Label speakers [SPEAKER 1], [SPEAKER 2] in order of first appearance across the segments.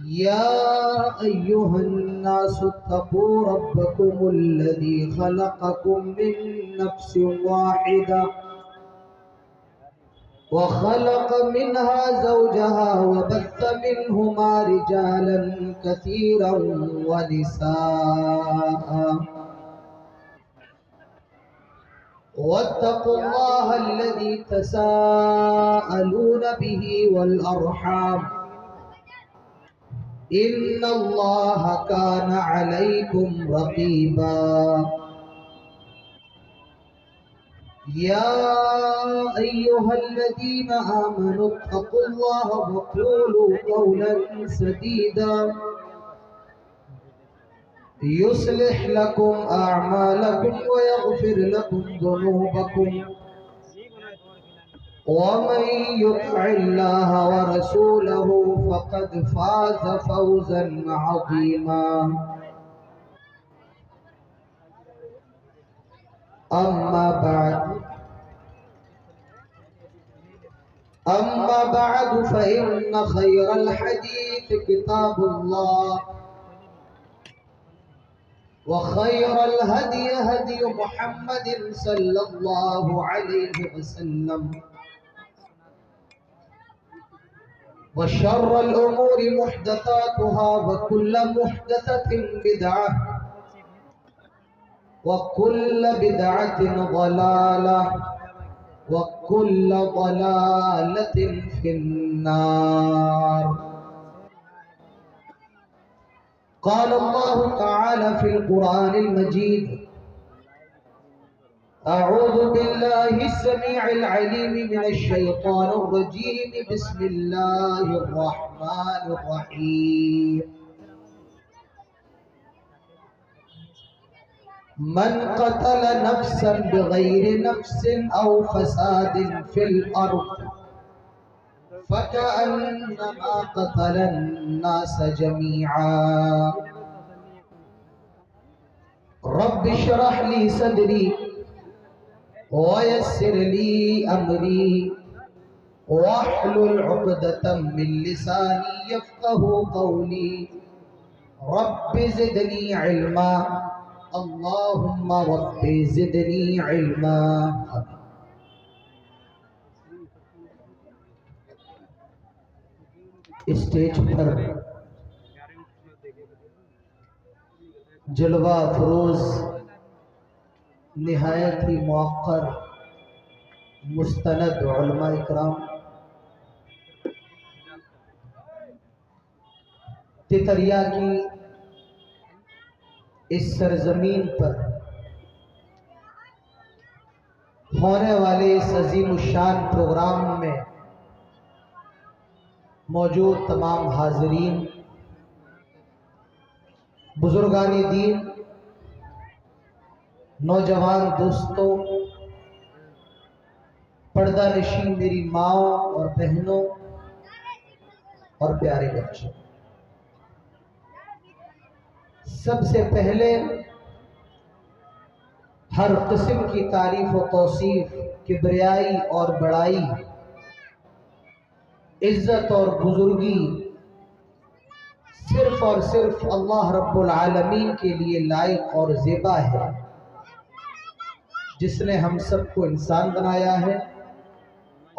[SPEAKER 1] يا أيها الناس اتقوا ربكم الذي خلقكم من نفس واحدة وخلق منها زوجها وبث منهما رجالا كثيرا ونساء واتقوا الله الذي تساءلون به والأرحام إن الله كان عليكم رقيبا يا أيها الذين آمنوا اتقوا الله وقولوا قولا سديدا يصلح لكم أعمالكم ويغفر لكم ذنوبكم ومن يطع الله ورسوله فقد فاز فوزا عظيما أما بعد فإن خير الحديث كتاب الله وخير الهدي هدي محمد صلى الله عليه وسلم وشر الأمور محدثاتها وكل محدثة بدعة وكل بدعة ضلالة وكل ضلالة في النار. قال الله تعالى في القرآن المجيد: أعوذ بالله السميع العليم من الشيطان الرجيم بسم الله الرحمن الرحيم من قتل نفسا بغير نفس أو فساد في الأرض فكأنما قتل الناس جميعا رب اشرح لي صدري ويسر لي أمري واحلل عقدة من لساني يفقه قولي رب زدني علما اللهم رب زدنی علما. اسٹیج پر جلوہ افروز نہایت ہی موقر مستند علماء اکرام تتریا کی اس سرزمین پر ہونے والے اس عظیم الشان پروگرام میں موجود تمام حاضرین، بزرگان دین، نوجوان دوستوں، پردہ نشین میری ماؤں اور بہنوں اور پیارے بچوں، سب سے پہلے ہر قسم کی تعریف و توصیف، کبریائی اور بڑائی، عزت اور بزرگی صرف اور صرف اللہ رب العالمین کے لیے لائق اور زیبا ہے، جس نے ہم سب کو انسان بنایا ہے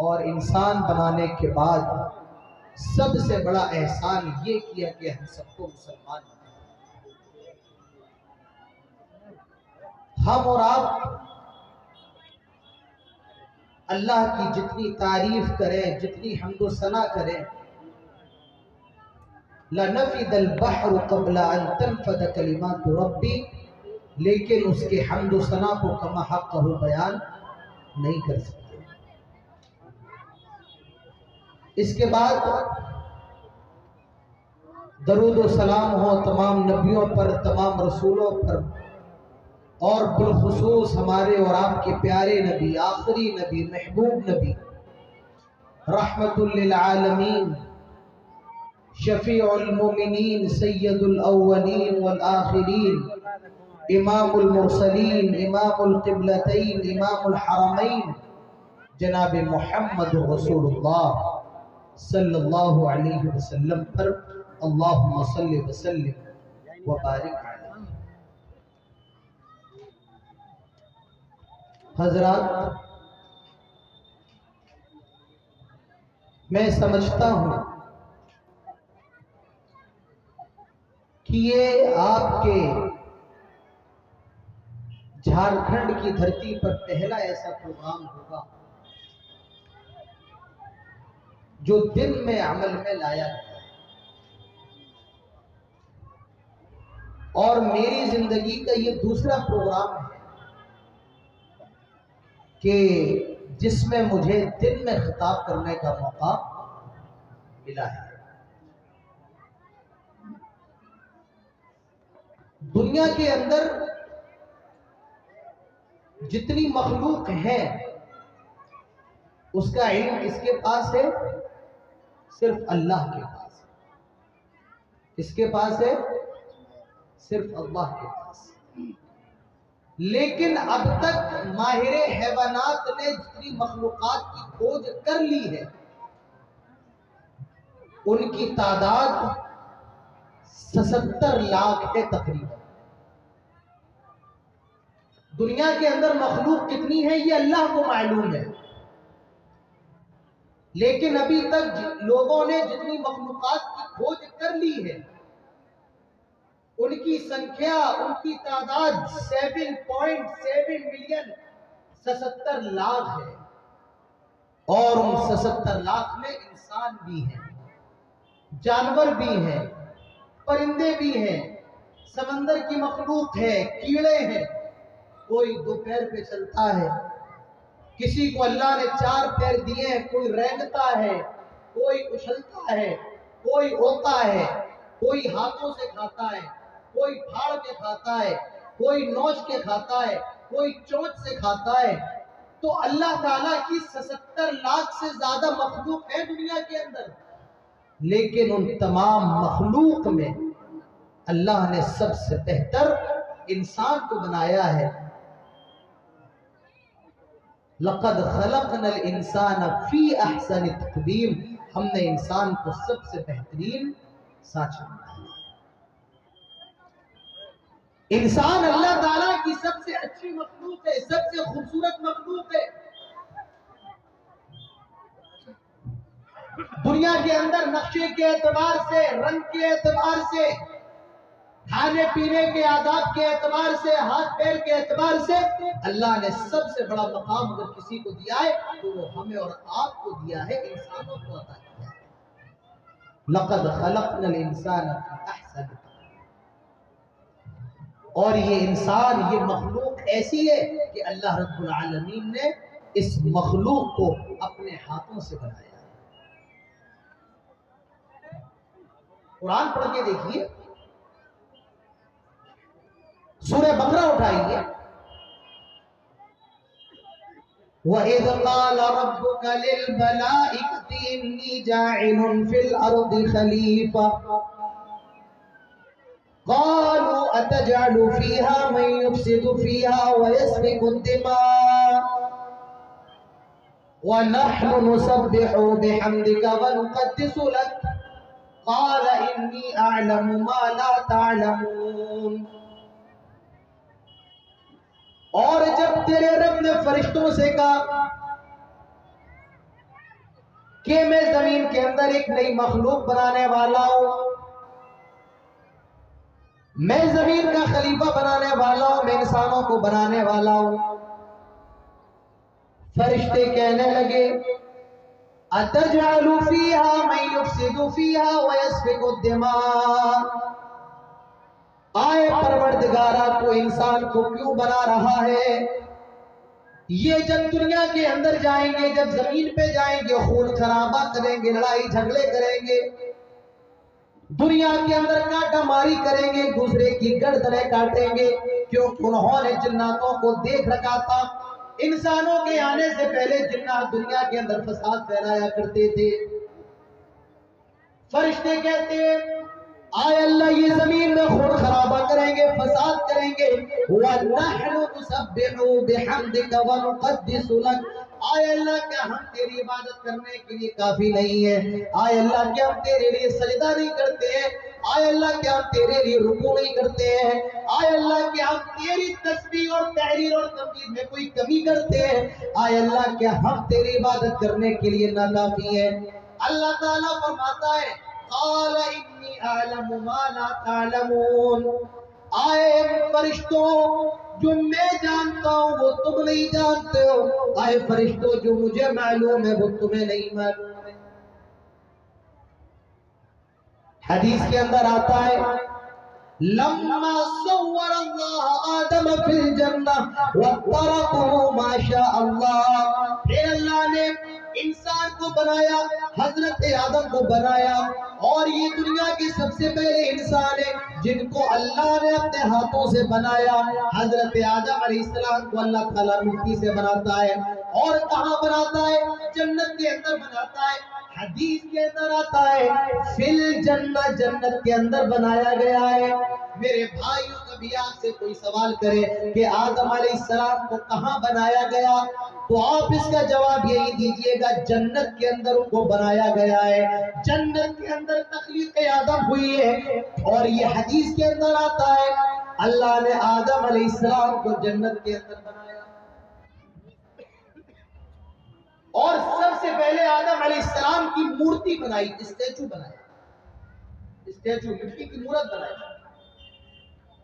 [SPEAKER 1] اور انسان بنانے کے بعد سب سے بڑا احسان یہ کیا کہ ہم سب کو مسلمان بنایا. ہم اور آپ اللہ کی جتنی تعریف کریں، جتنی حمد و ثنا کریں، لَنَفِدَ الْبَحْرُ قَبْلَ أَن تَنْفَدَ كَلِمَاتُ رَبِّي، لیکن اس کے حمد و ثنا کو کما حقہ بیان نہیں کر سکتے. اس کے بعد درود و سلام ہو تمام نبیوں پر، تمام رسولوں پر، اور بالخصوص ہمارے اور آپ کے پیارے نبی، آخری نبی، محبوب نبی، رحمت للعالمین، شفیع المومنین، سید الاولین والآخرین، امام المرسلین، امام القبلتین، امام الحرمین، جناب محمد رسول اللہ صلی اللہ علیہ وسلم پر اللہم صلی وسلم وبارک علیہ۔ حضرات، میں سمجھتا ہوں کہ یہ آپ کے جھارکھنڈ کی دھرتی پر پہلا ایسا پروگرام ہوگا جو دن میں عمل میں لایا گیا، اور میری زندگی کا یہ دوسرا پروگرام ہے کہ جس میں مجھے دن میں خطاب کرنے کا موقع ملا ہے۔ دنیا کے اندر جتنی مخلوق ہے اس کا علم کس کے پاس ہے؟ صرف اللہ کے پاس ہے۔ کس کے پاس ہے؟ صرف اللہ کے پاس۔ لیکن اب تک ماہر حیوانات نے جتنی مخلوقات کی کھوج کر لی ہے ان کی تعداد 77 لاکھ ہے تقریباً۔ دنیا کے اندر مخلوق کتنی ہے یہ اللہ کو معلوم ہے، لیکن ابھی تک لوگوں نے جتنی مخلوقات کی کھوج کر لی ہے ان کی سنکھیا، ان کی تعداد 7.7 ملین 77 لاکھ ہے، اور ان 77 لاکھ میں انسان بھی ہیں، جانور بھی ہیں، پرندے بھی ہیں، سمندر کی مخلوق ہے، کیڑے ہیں۔ کوئی 2 پیر پہ چلتا ہے، کسی کو اللہ نے 4 پیر دیے ہیں، کوئی رینگتا ہے، کوئی اچھلتا ہے، کوئی اڑتا ہے، کوئی ہاتھوں سے کھاتا ہے، کوئی پھاڑ کے کھاتا ہے، کوئی نوچ کے کھاتا ہے، کوئی چونچ سے کھاتا ہے۔ تو اللہ تعالیٰ کی 77 لاکھ سے زیادہ مخلوق ہے دنیا کے اندر، لیکن ان تمام مخلوق میں اللہ نے سب سے بہتر انسان کو بنایا ہے۔ لَقَدْ خَلَقْنَا الْإِنسَانَ فِي أَحْسَنِ تَقْوِيمٍ، ہم نے انسان کو سب سے بہترین سانچہ بنایا۔ انسان اللہ تعالیٰ کی سب سے اچھی مخلوق ہے، سب سے خوبصورت مخلوق ہے۔ دنیا کے اندر نقشے کے اعتبار سے، رنگ کے اعتبار سے، کھانے پینے کے آداب کے اعتبار سے، ہاتھ پیر کے اعتبار سے اللہ نے سب سے بڑا مقام اگر کسی کو دیا ہے تو وہ ہمیں اور آپ کو دیا ہے، انسانوں کو عطا کیا ہے۔ لَقَدْ خَلَقْنَا الْإِنسَانَ فِي أَحْسَنِ تَقْوِيمٍ۔ اور یہ انسان، یہ مخلوق ایسی ہے کہ اللہ رب العالمین نے اس مخلوق کو اپنے ہاتھوں سے بنایا ہے۔ قرآن پڑھ کے دیکھیے، سورہ بقرہ اٹھائیے۔ وَإِذْ قَالَ رَبُّكَ لِلْمَلَائِكَةِ إِنِّي جَاعِلٌ فِي الْأَرْضِ خَلِيفَةً قَالُوا أَتَجْعَلُ فِيهَا مَن يُفْسِدُ فِيهَا وَيَسْفِكُ الدِّمَاءَ وَنَحْنُ نُسَبِّحُ بِحَمْدِكَ وَنُقَدِّسُ لَكَ قَالَ إِنِّي أَعْلَمُ مَا لَا تَعْلَمُونَ۔ اور جب تیرے رب نے فرشتوں سے کہا کہ میں زمین کے اندر ایک نئی مخلوق بنانے والا ہوں، میں زمین کا خلیفہ بنانے والا ہوں، میں انسانوں کو بنانے والا ہوں، فرشتے کہنے لگے أَتَجْعَلُ فِيهَا مَن يُفْسِدُ فِيهَا وَيَسْفِكُ الدِّمَاءَ، آئے پروردگارہ کو انسان کو کیوں بنا رہا ہے؟ یہ جب دنیا کے اندر جائیں گے، جب زمین پہ جائیں گے، خون خرابہ کریں گے، لڑائی جھگڑے کریں گے، دنیا کے اندر کاٹا ماری کریں گے، دوسرے کی گردنیں کاٹیں گے، کیونکہ انہوں نے جناتوں کو دیکھ رکھا تھا۔ انسانوں کے آنے سے پہلے جنات دنیا کے اندر فساد پھیلایا کرتے تھے۔ فرشتے کہتے ہیں آئے اللہ یہ زمین میں خون خرابہ کریں گے، فساد کریں گے، وَنَحْنُ نُسَبِّحُ بِحَمْدِكَ وَنُقَدِّسُ لَكَ، آئے اللہ کیا ہم تیری عبادت کرنے کے لیے کافی نہیں ہے؟ آئے اللہ کیا ہم تیرے لیے سجدہ نہیں کرتے ہیں؟ آئے اللہ کیا ہم تیرے لیے رکوع نہیں کرتے ہیں؟ آئے اللہ کیا ہم تیری تسبیح اور تحلیل اور تمجید میں کوئی کمی کرتے ہیں؟ آئے اللہ کیا ہم تیری عبادت کرنے کے لیے ناکافی ہیں؟ اللہ تعالیٰ فرماتا ہے قال انی اعلم ما لا تعلمون، آئے فرشتوں جو میں جانتا ہوں وہ تم نہیں جانتے ہو، آئے فرشتوں جو مجھے معلوم ہے وہ تمہیں نہیں معلوم ہے۔ حدیث کے اندر آتا ہے لما صور اللہ آدم فی الجنہ وَتَرَكُهُ ما شاء اللہ، پھر اللہ نے انسان کو بنایا، حضرت آدم کو بنایا، اور یہ دنیا کے سب سے پہلے انسان ہیں جن کو اللہ نے اپنے ہاتھوں سے بنایا۔ حضرت آدم علیہ السلام کو اللہ تعالیٰ مٹی سے بناتا ہے، اور کہاں بناتا ہے؟ جنت کے اندر بناتا ہے۔ حدیث کے اندر آتا ہے فی الجنہ، جنت کے اندر بنایا گیا ہے۔ میرے بھائیوں، کبھی آپ سے کوئی سوال کرے کہ آدم علیہ السلام کو کہاں بنایا گیا، تو آپ اس کا جواب یہی دیجئے گا جنت کے اندر ان کو بنایا گیا ہے، جنت کے اندر تخلیق آدم ہوئی ہے۔ اور یہ حدیث کے اندر آتا ہے اللہ نے آدم علیہ السلام کو جنت کے اندر بنایا، اور سب سے پہلے آدم علیہ السلام کی مورتی بنائی، اسٹیچو بنایا، اسٹیچو مٹی کی مورت بنائی۔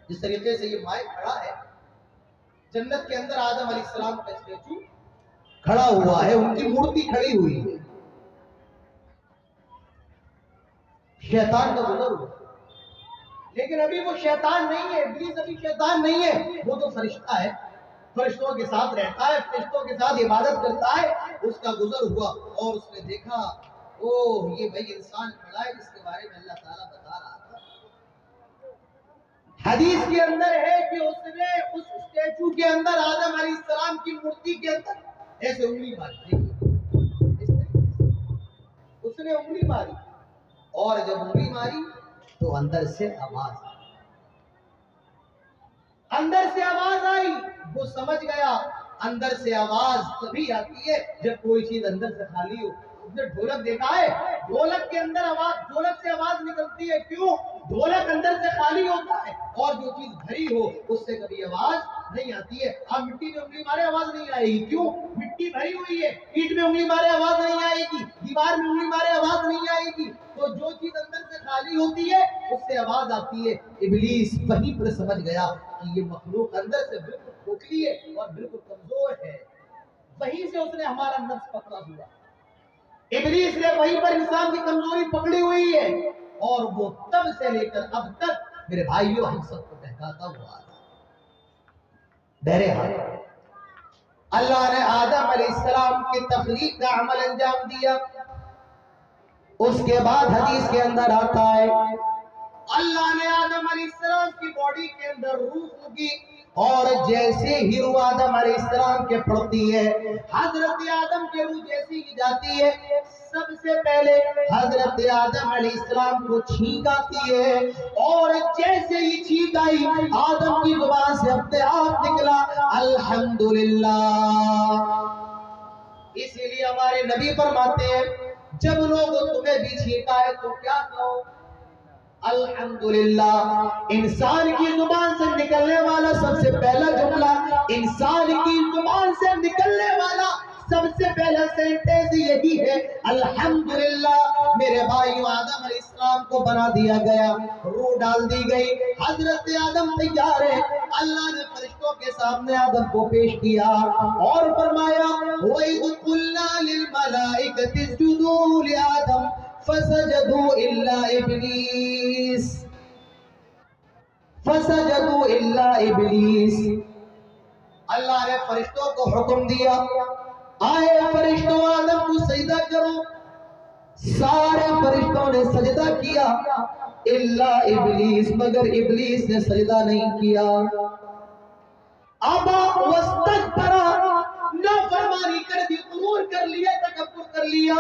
[SPEAKER 1] جس طریقے سے یہ مائک کھڑا ہے، جنت کے اندر آدم علیہ السلام کا اسٹیچو کھڑا ہوا ہے، ان کی مورتی کھڑی ہوئی ہے۔ شیطان کا گزر ہوا، لیکن ابھی وہ شیطان نہیں ہے، ابلیس ابھی شیطان نہیں ہے، وہ تو فرشتہ ہے، فرشتوں کے ساتھ رہتا ہے، فرشتوں کے ساتھ عبادت کرتا ہے۔ اس کا گزر ہوا اور اس نے دیکھا اوہ یہ بھائی انسان کھڑا ہے جس کے بارے میں اللہ تعالیٰ بتا رہا تھا۔ حدیث کے اندر ہے کہ اس نے اس اسٹیچو کے اندر آدم علیہ السلام کی مورتی کے اندر ایسے انگلی ماری، اس نے انگلی ماری، اور جب انگلی ماری تو اندر سے آواز آئی، اندر سے آواز آئی، وہ سمجھ گیا اندر سے آواز تبھی آتی ہے جب کوئی چیز اندر سے خالی ہو۔ اس نے ڈھولک دیکھا ہے، ڈھولک کے اندر آواز، ڈھولک سے آواز نکلتی ہے، کیوں؟ ڈھولک اندر سے خالی ہوتا ہے، اور جو چیز بھری ہو اس سے کبھی آواز نہیں آتی ہے۔ آپ مٹی میں انگلی مارے آواز نہیں آئے گی، کیوں؟ مٹی بھری ہوئی ہے۔ اینٹ میں انگلی مارے آواز نہیں آئے گی، دیوار میں انگلی مارے آواز نہیں آئے گی۔ تو جو چیز اندر سے خالی ہوتی ہے اس سے آواز آتی ہے۔ ابلیس وہیں پر سمجھ گیا کہ یہ مخلوق اندر سے بالکل کھوکھلی ہے اور بالکل کمزور ہے، وہیں سے اس نے ہمارا نفس پکڑا ہوا۔ ابلیس نے وہیں پر انسان کی کمزوری پکڑی ہوئی ہے، اور وہ تب سے لے کر اب تک میرے بھائیوں ہم سب کو بہکاتا ہوا ہے۔ بہرحال اللہ نے آدم علیہ السلام کی تخلیق کا عمل انجام دیا۔ اس کے بعد حدیث کے اندر آتا ہے اللہ نے آدم علیہ السلام کی باڈی کے اندر روح پھونکی، اور جیسے ہی روح آدم علیہ السلام کے پڑتی ہے، حضرت آدم کے روح جیسی ہی جاتی ہے، سب سے پہلے حضرت آدم علیہ السلام کو چھینک آتی ہے، اور جیسے ہی چھینک آئی آدم کی زبان سے اپنے آپ نکلا الحمدللہ۔ اسی لیے ہمارے نبی فرماتے ہیں جب لوگ تمہیں بھی چھینکا ہے تو کیا کہو؟ الحمدللہ۔ انسان کی زبان سے نکلنے والا سب سے پہلا جملہ، انسان کی زبان سے نکلنے والا سب سے پہلا سینٹنس یہی ہے الحمدللہ۔ میرے بھائیو آدم علیہ السلام کو بنا دیا گیا، روح ڈال دی گئی، حضرت آدم تیار ہے۔ اللہ نے فرشتوں کے سامنے آدم کو پیش کیا اور فرمایا وَإِذْ قُلْنَا لِلْمَلَائِكَةِ اسْجُدُوا لِآدَمَ فَسَجَدُوا إِلَّا إِبْلِيسَ۔ اللہ نے فرشتوں کو حکم دیا آئے فرشتوں آدم کو سجدہ کرو، سارے فرشتوں نے سجدہ کیا الا ابلیس، مگر ابلیس نے سجدہ نہیں کیا۔ ابا واستكبر، نافرمانی کر دی، غرور کر لیا، تکبر کر لیا۔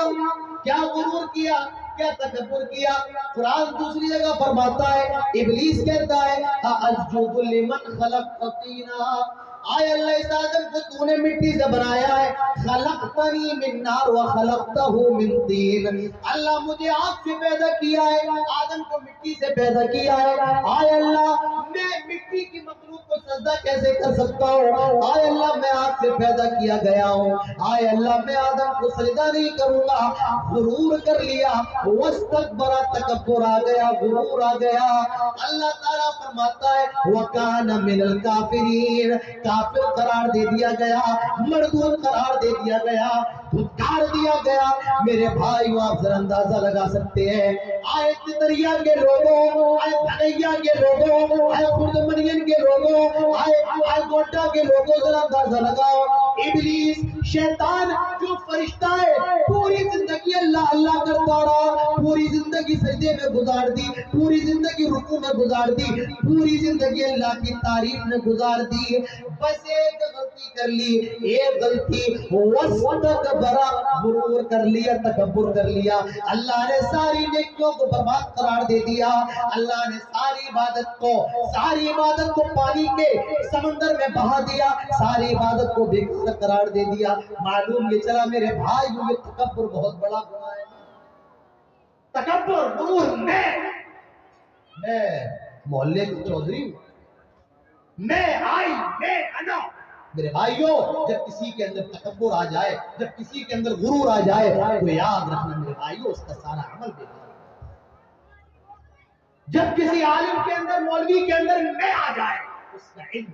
[SPEAKER 1] کیا غرور کیا، کیا تکبر کیا؟ قرآن دوسری جگہ فرماتا ہے، ابلیس کہتا ہے اَأَسْجُدُ لِمَنْ خَلَقْتَ طِينًا، آئے اللہ اس آدم کو تو نے مٹی سے بنایا ہے، خلقتنی من نار وخلقتہ من طین، اللہ مجھے آگ سے پیدا کیا ہے، آدم کو مٹی سے پیدا کیا ہے، آئے اللہ میں مٹی کی مخلوق کو سجدہ کیسے کر سکتا ہوں؟ آئے اللہ میں آگ سے پیدا کیا گیا ہوں، آئے اللہ میں آدم کو سجدہ نہیں کروں گا۔ غرور کر لیا، واستکبر، تکبر آ گیا، غرور آ گیا۔ اللہ تعالیٰ فرماتا ہے وَكَانَ مِنَ الْكَافِرِينَ، کافر قرار دے دیا گیا، مردود قرار دے دیا گیا، دھتکار دیا گیا۔ میرے بھائیو آپ ذرا اندازہ لگا سکتے ہیں، آئے تتریا کے لوگوں، آئے بھنیا کے لوگوں، آئے خردمنین کے لوگوں، آئے گوٹا کے لوگوں، ذرا اندازہ لگاؤ، ابلیس شیطان جو فرشتہ ہے پوری زندگی اللہ اللہ کرتا رہا، پوری زندگی سجدے میں گزار دی، پوری زندگی رکوع میں گزار دی، پوری زندگی اللہ کی تعریف میں گزار دی، بس ایک غلطی کر لی، ایک غلطی، واستکبر، غرور کر لیا، تکبر کر لیا، اللہ نے ساری نیکیوں کو برباد قرار دے دیا، اللہ نے ساری عبادت کو پانی کے سمندر میں بہا دیا، ساری عبادت کو بیکار قرار دے دیا۔ معلوم یہ چلا میرے بھائی یہ تکبر بہت بڑا گناہ ہے۔ تکبر، غرور، میں محلے کو چودھری ہوں، میں انا۔ میرے بھائیوں جب کسی کے اندر تکبر آ جائے، جب کسی کے اندر غرور آ جائے تو یاد رکھنا میرے بھائیوں اس کا سارا عمل بیکار۔ جب کسی عالم کے اندر، مولوی کے اندر میں آ جائے اس کا علم،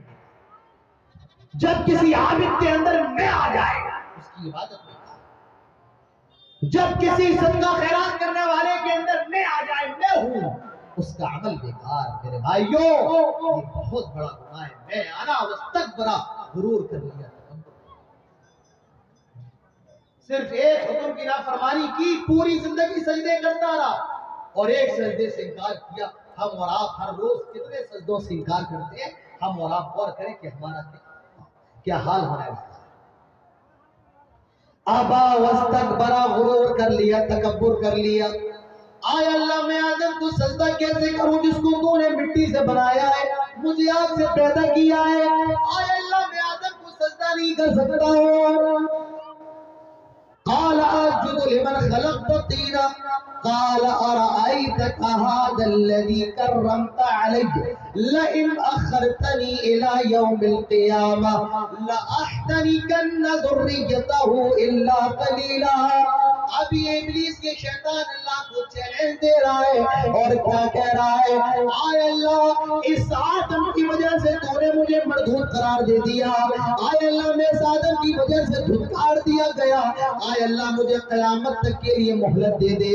[SPEAKER 1] جب کسی عابد کے اندر میں آ جائے اس کی عبادت بیکار، جب کسی صدقہ خیرات کرنے والے کے اندر میں آ جائے میں ہوں اس کا عمل بیکار۔ میرے بھائیوں یہ بہت بڑا گناہ ہے، میں انا واستکبر، غرور کر لیا، صرف ایک حکم کی نافرمانی کی، پوری زندگی سجدے کرتا رہا اور ایک سجدے سے انکار کیا۔ ہم اور آپ ہر روز کتنے سجدوں سے انکار کرتے ہیں، ہم اور آپ غور کریں کہ ہمارا کیا حال ہونا ہے۔ ابا واستکبر، غرور کر لیا، تکبر کر لیا۔ آئے اللہ میں آدم کو سجدہ کیسے کروں جس کو تو نے مٹی سے بنایا ہے، مجھے آگ سے پیدا کیا ہے، آئے اللہ میں آدم کو سجدہ نہیں کر سکتا ہوں۔ قال اسجد لمن خلقت طینا، قال ارأيتك هذا الذي كرمت علي لئن اخرتني الى يوم القيامة لأحترقن ذريته الا قليلا۔ اب یہ ابلیس کے شیطان اللہ کو چیلنج دے رہا ہے اور کیا کہہ رہا ہے، آئے اللہ اس آدم کی وجہ سے تو نے مجھے مردود قرار دے دیا، آئے اللہ میں اس آدم کی وجہ سے دھتکار دیا گیا، آئے اللہ مجھے قیامت تک کے لیے مہلت دے دے،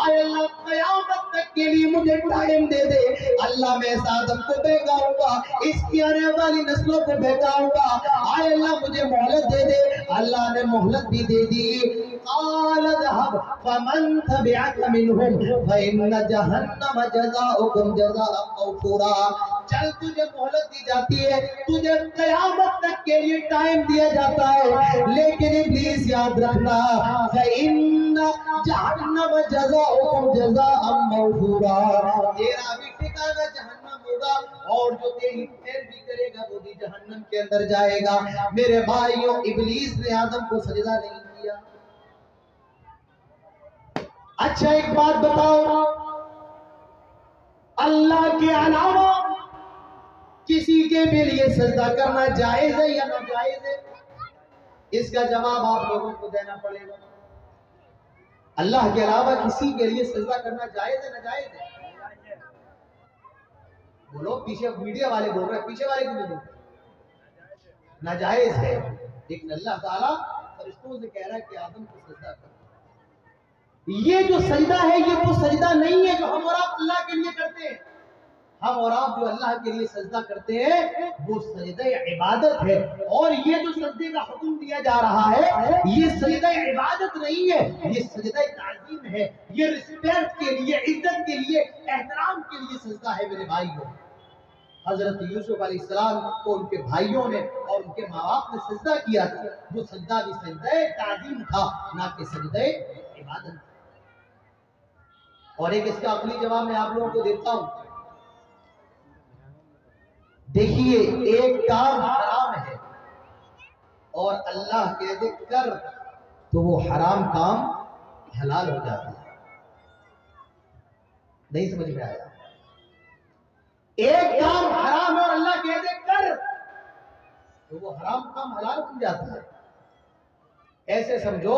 [SPEAKER 1] آئے اللہ قیامت تک کے لیے مجھے ٹائم دے دے، اللہ میں اس آدم کو بہکاؤں گا، اس کی آنے والی نسلوں کو بہکاؤں گا، آئے اللہ مجھے مہلت دے دے۔ اللہ نے مہلت بھی دے دی۔ قال اذهب فمن تبعك منهم فإن جهنم جزاؤكم جزاء موفورا۔ چل تجھے مہلت دی جاتی ہے، تجھے قیامت تک کے لیے ٹائم دیا جاتا ہے، لیکن ابلیس یاد رکھنا فإن جہنم جزاؤكم جزاء موفورا، تیرا بھی ٹھکانہ جہنم ہوگا اور جو تیری پیروی کرے گا وہ بھی جہنم کے اندر جائے گا۔ میرے بھائیوں ابلیس نے آدم کو سجدہ نہیں کیا۔ اچھا ایک بات بتاؤ، اللہ کے علاوہ کسی کے بھی لیے سجدہ کرنا جائز ہے یا ناجائز ہے؟ اس کا جواب آپ لوگوں کو دینا پڑے گا۔ اللہ کے علاوہ کسی کے لیے سجدہ کرنا جائز ہے ناجائز ہے؟ بولو، پیچھے میڈیا والے بول رہے ہیں، پیچھے والے کیوں بول رہے ہیں؟ ناجائز ہے، لیکن اللہ تعالیٰ فرشتوں سے کہہ رہا ہے کہ آدم کو سجدہ کرو۔ یہ جو سجدہ ہے یہ وہ سجدہ نہیں ہے جو ہم اور آپ اللہ کے لیے کرتے ہیں، ہم اور آپ جو اللہ کے لیے سجدہ کرتے ہیں وہ سجدہ عبادت ہے، اور یہ جو سجدے کا حکم دیا جا رہا ہے یہ سجدہ عبادت نہیں ہے، یہ سجدہ تعظیم ہے، یہ رسپیکٹ کے لیے، عزت کے لیے، احترام کے لیے سجدہ ہے۔ میرے بھائیوں حضرت یوسف علیہ السلام کو ان کے بھائیوں نے اور ان کے ماں باپ نے سجدہ کیا تھا، وہ سجدہ بھی سجدہ تعظیم تھا نہ کہ سجدہ عبادت۔ اور ایک اس کا عقلی جواب میں آپ لوگوں کو دیتا ہوں۔ دیکھیے ایک کام حرام ہے اور اللہ کہہ دے کر تو وہ حرام کام حلال ہو جاتا ہے. نہیں سمجھ میں آیا؟ ایک کام حرام ہے اور اللہ کہہ دے کر تو وہ حرام کام حلال بن جاتا ہے. ایسے سمجھو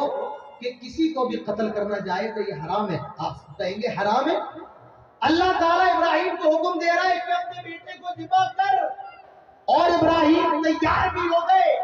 [SPEAKER 1] کہ کسی کو بھی قتل کرنا جائے تو یہ حرام ہے. آپ کہیں گے حرام ہے؟ اللہ تعالیٰ ابراہیم کو حکم دے رہا ہے کہ اپنے بیٹے کو ذبح کر، اور ابراہیم تیار بھی ہو گئے،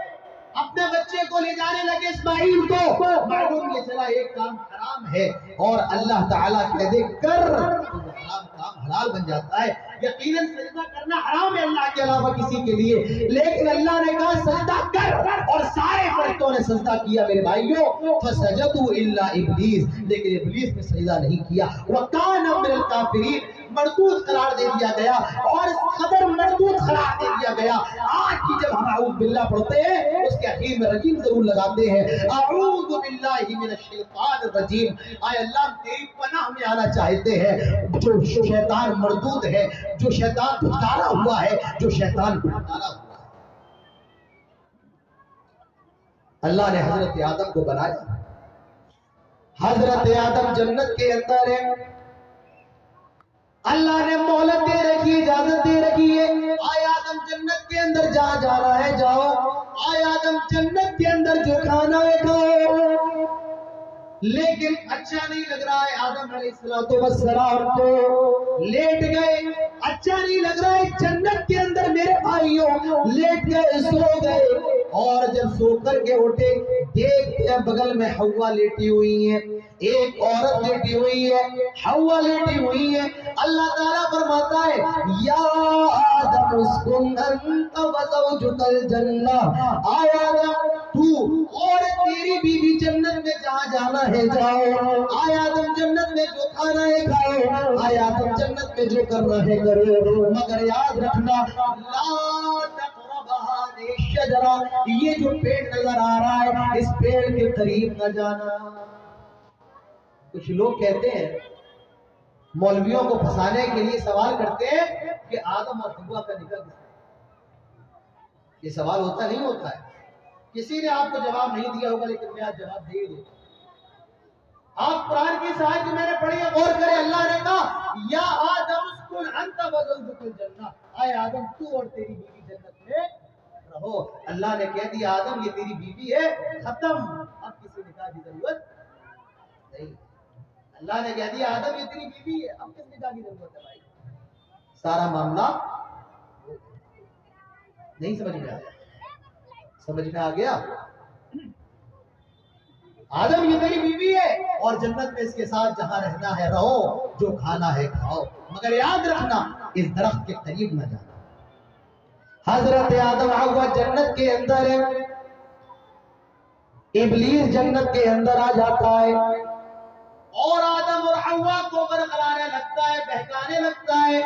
[SPEAKER 1] اپنے بچے کو لے جانے لگے اسماعیل کو. معلوم یہ چلا ایک کام حرام ہے اور اللہ تعالیٰ کہہ دے کر تو وہ حرام کام حلال بن جاتا ہے. یقیناً سجدہ کرنا حرام ہے اللہ کے علاوہ کسی کے لیے، لیکن اللہ نے کہا سجدہ کر، اور سارے فرشتوں نے سجدہ کیا میرے بھائیوں. فسجدوا الا ابلیس، لیکن ابلیس نے سجدہ نہیں کیا. وکان من الکافرین، مردود قرار دے دیا گیا، اور اس قدر مردود قرار دے دیا گیا. آج کی جب ہم اعوذ باللہ پڑھتے ہیں اس کے اخیر میں رجیم ضرور لگاتے ہیں، اعوذ باللہ من الشیطان الرجیم. آئے اللہ ہم تیری پناہ میں آنا چاہتے ہیں. جو شیطان مردود ہے، جو شیطان پھٹکارا ہوا ہے، جو شیطان پھٹکارا ہوا ہے. اللہ نے حضرت آدم کو بنایا. حضرت آدم جنت کے اندر ہے. اللہ نے مہلت دے رکھی، اجازت دے رکھی ہے. آئے آدم جنت کے اندر جہاں جانا ہے جاؤ. آئے آدم جنت کے اندر جو کھانا ہے کھاؤ. لیکن اچھا نہیں لگ رہا ہے. آدم علیہ السلام تو لیٹ گئے. اچھا نہیں لگ رہا ہے جنت کے اندر میرے بھائیوں. لیٹ گئے، سو گئے، اور جب سو کر کے اٹھے دیکھتے بغل میں حوا لیٹی ہوئی ہے. ایک عورت لیٹی ہوئی ہے، حوا لیٹی ہوئی ہے. اللہ تعالیٰ فرماتا ہے یا آدم اسکن انت وزوجک الجنہ. آیا آدم تو اور تیری بیوی جنت میں جہاں جانا ہے جاؤ. آیا آدم جنت میں جو کھانا ہے کھاؤ. آیا آدم جنت میں جو کرنا ہے کرو، مگر یاد رکھنا لا تقربا هذه الشجرہ، یہ جو پیڑ نظر آ رہا ہے اس پیڑ کے قریب نہ جانا. کچھ لوگ کہتے ہیں، مولویوں کو پھنسانے کے لیے سوال کرتے ہیں کہ آدم اور حوا کا نکاح کس نے؟ یہ سوال ہوتا نہیں ہوتا ہے. کسی نے آپ کو جواب نہیں دیا ہوگا، لیکن میں آج جواب دے دوں. آپ قرآن کی اس آیت میں نے پڑھی ہے، غور کریں. اللہ نے کہا یا آدم اسکن انت وزوجک الجنہ. آئے آدم تو اور تیری بیوی جنت میں رہو. اللہ نے کہہ دیا آدم یہ تیری بیوی ہے، ختم، اب کسی نکاح کی ضرورت نہیں. اللہ نے کہہ دیا آدم یہ تیری بیوی ہے، اب کس نکاح کی ضرورت ہے بھائی. سارا معاملہ نہیں سمجھ میں آیا؟ سمجھ میں آ گیا؟ آدم یہ تیری بیوی ہے اور جنت میں اس کے ساتھ جہاں رہنا ہے رہو، جو کھانا ہے کھاؤ، مگر یاد رکھنا اس درخت کے قریب نہ جانا. حضرت آدم حوا جنت کے اندر ہے. ابلیس جنت کے اندر آ جاتا ہے اور آدم اور حوا کو برقرانے لگتا ہے، بہکانے لگتا ہے.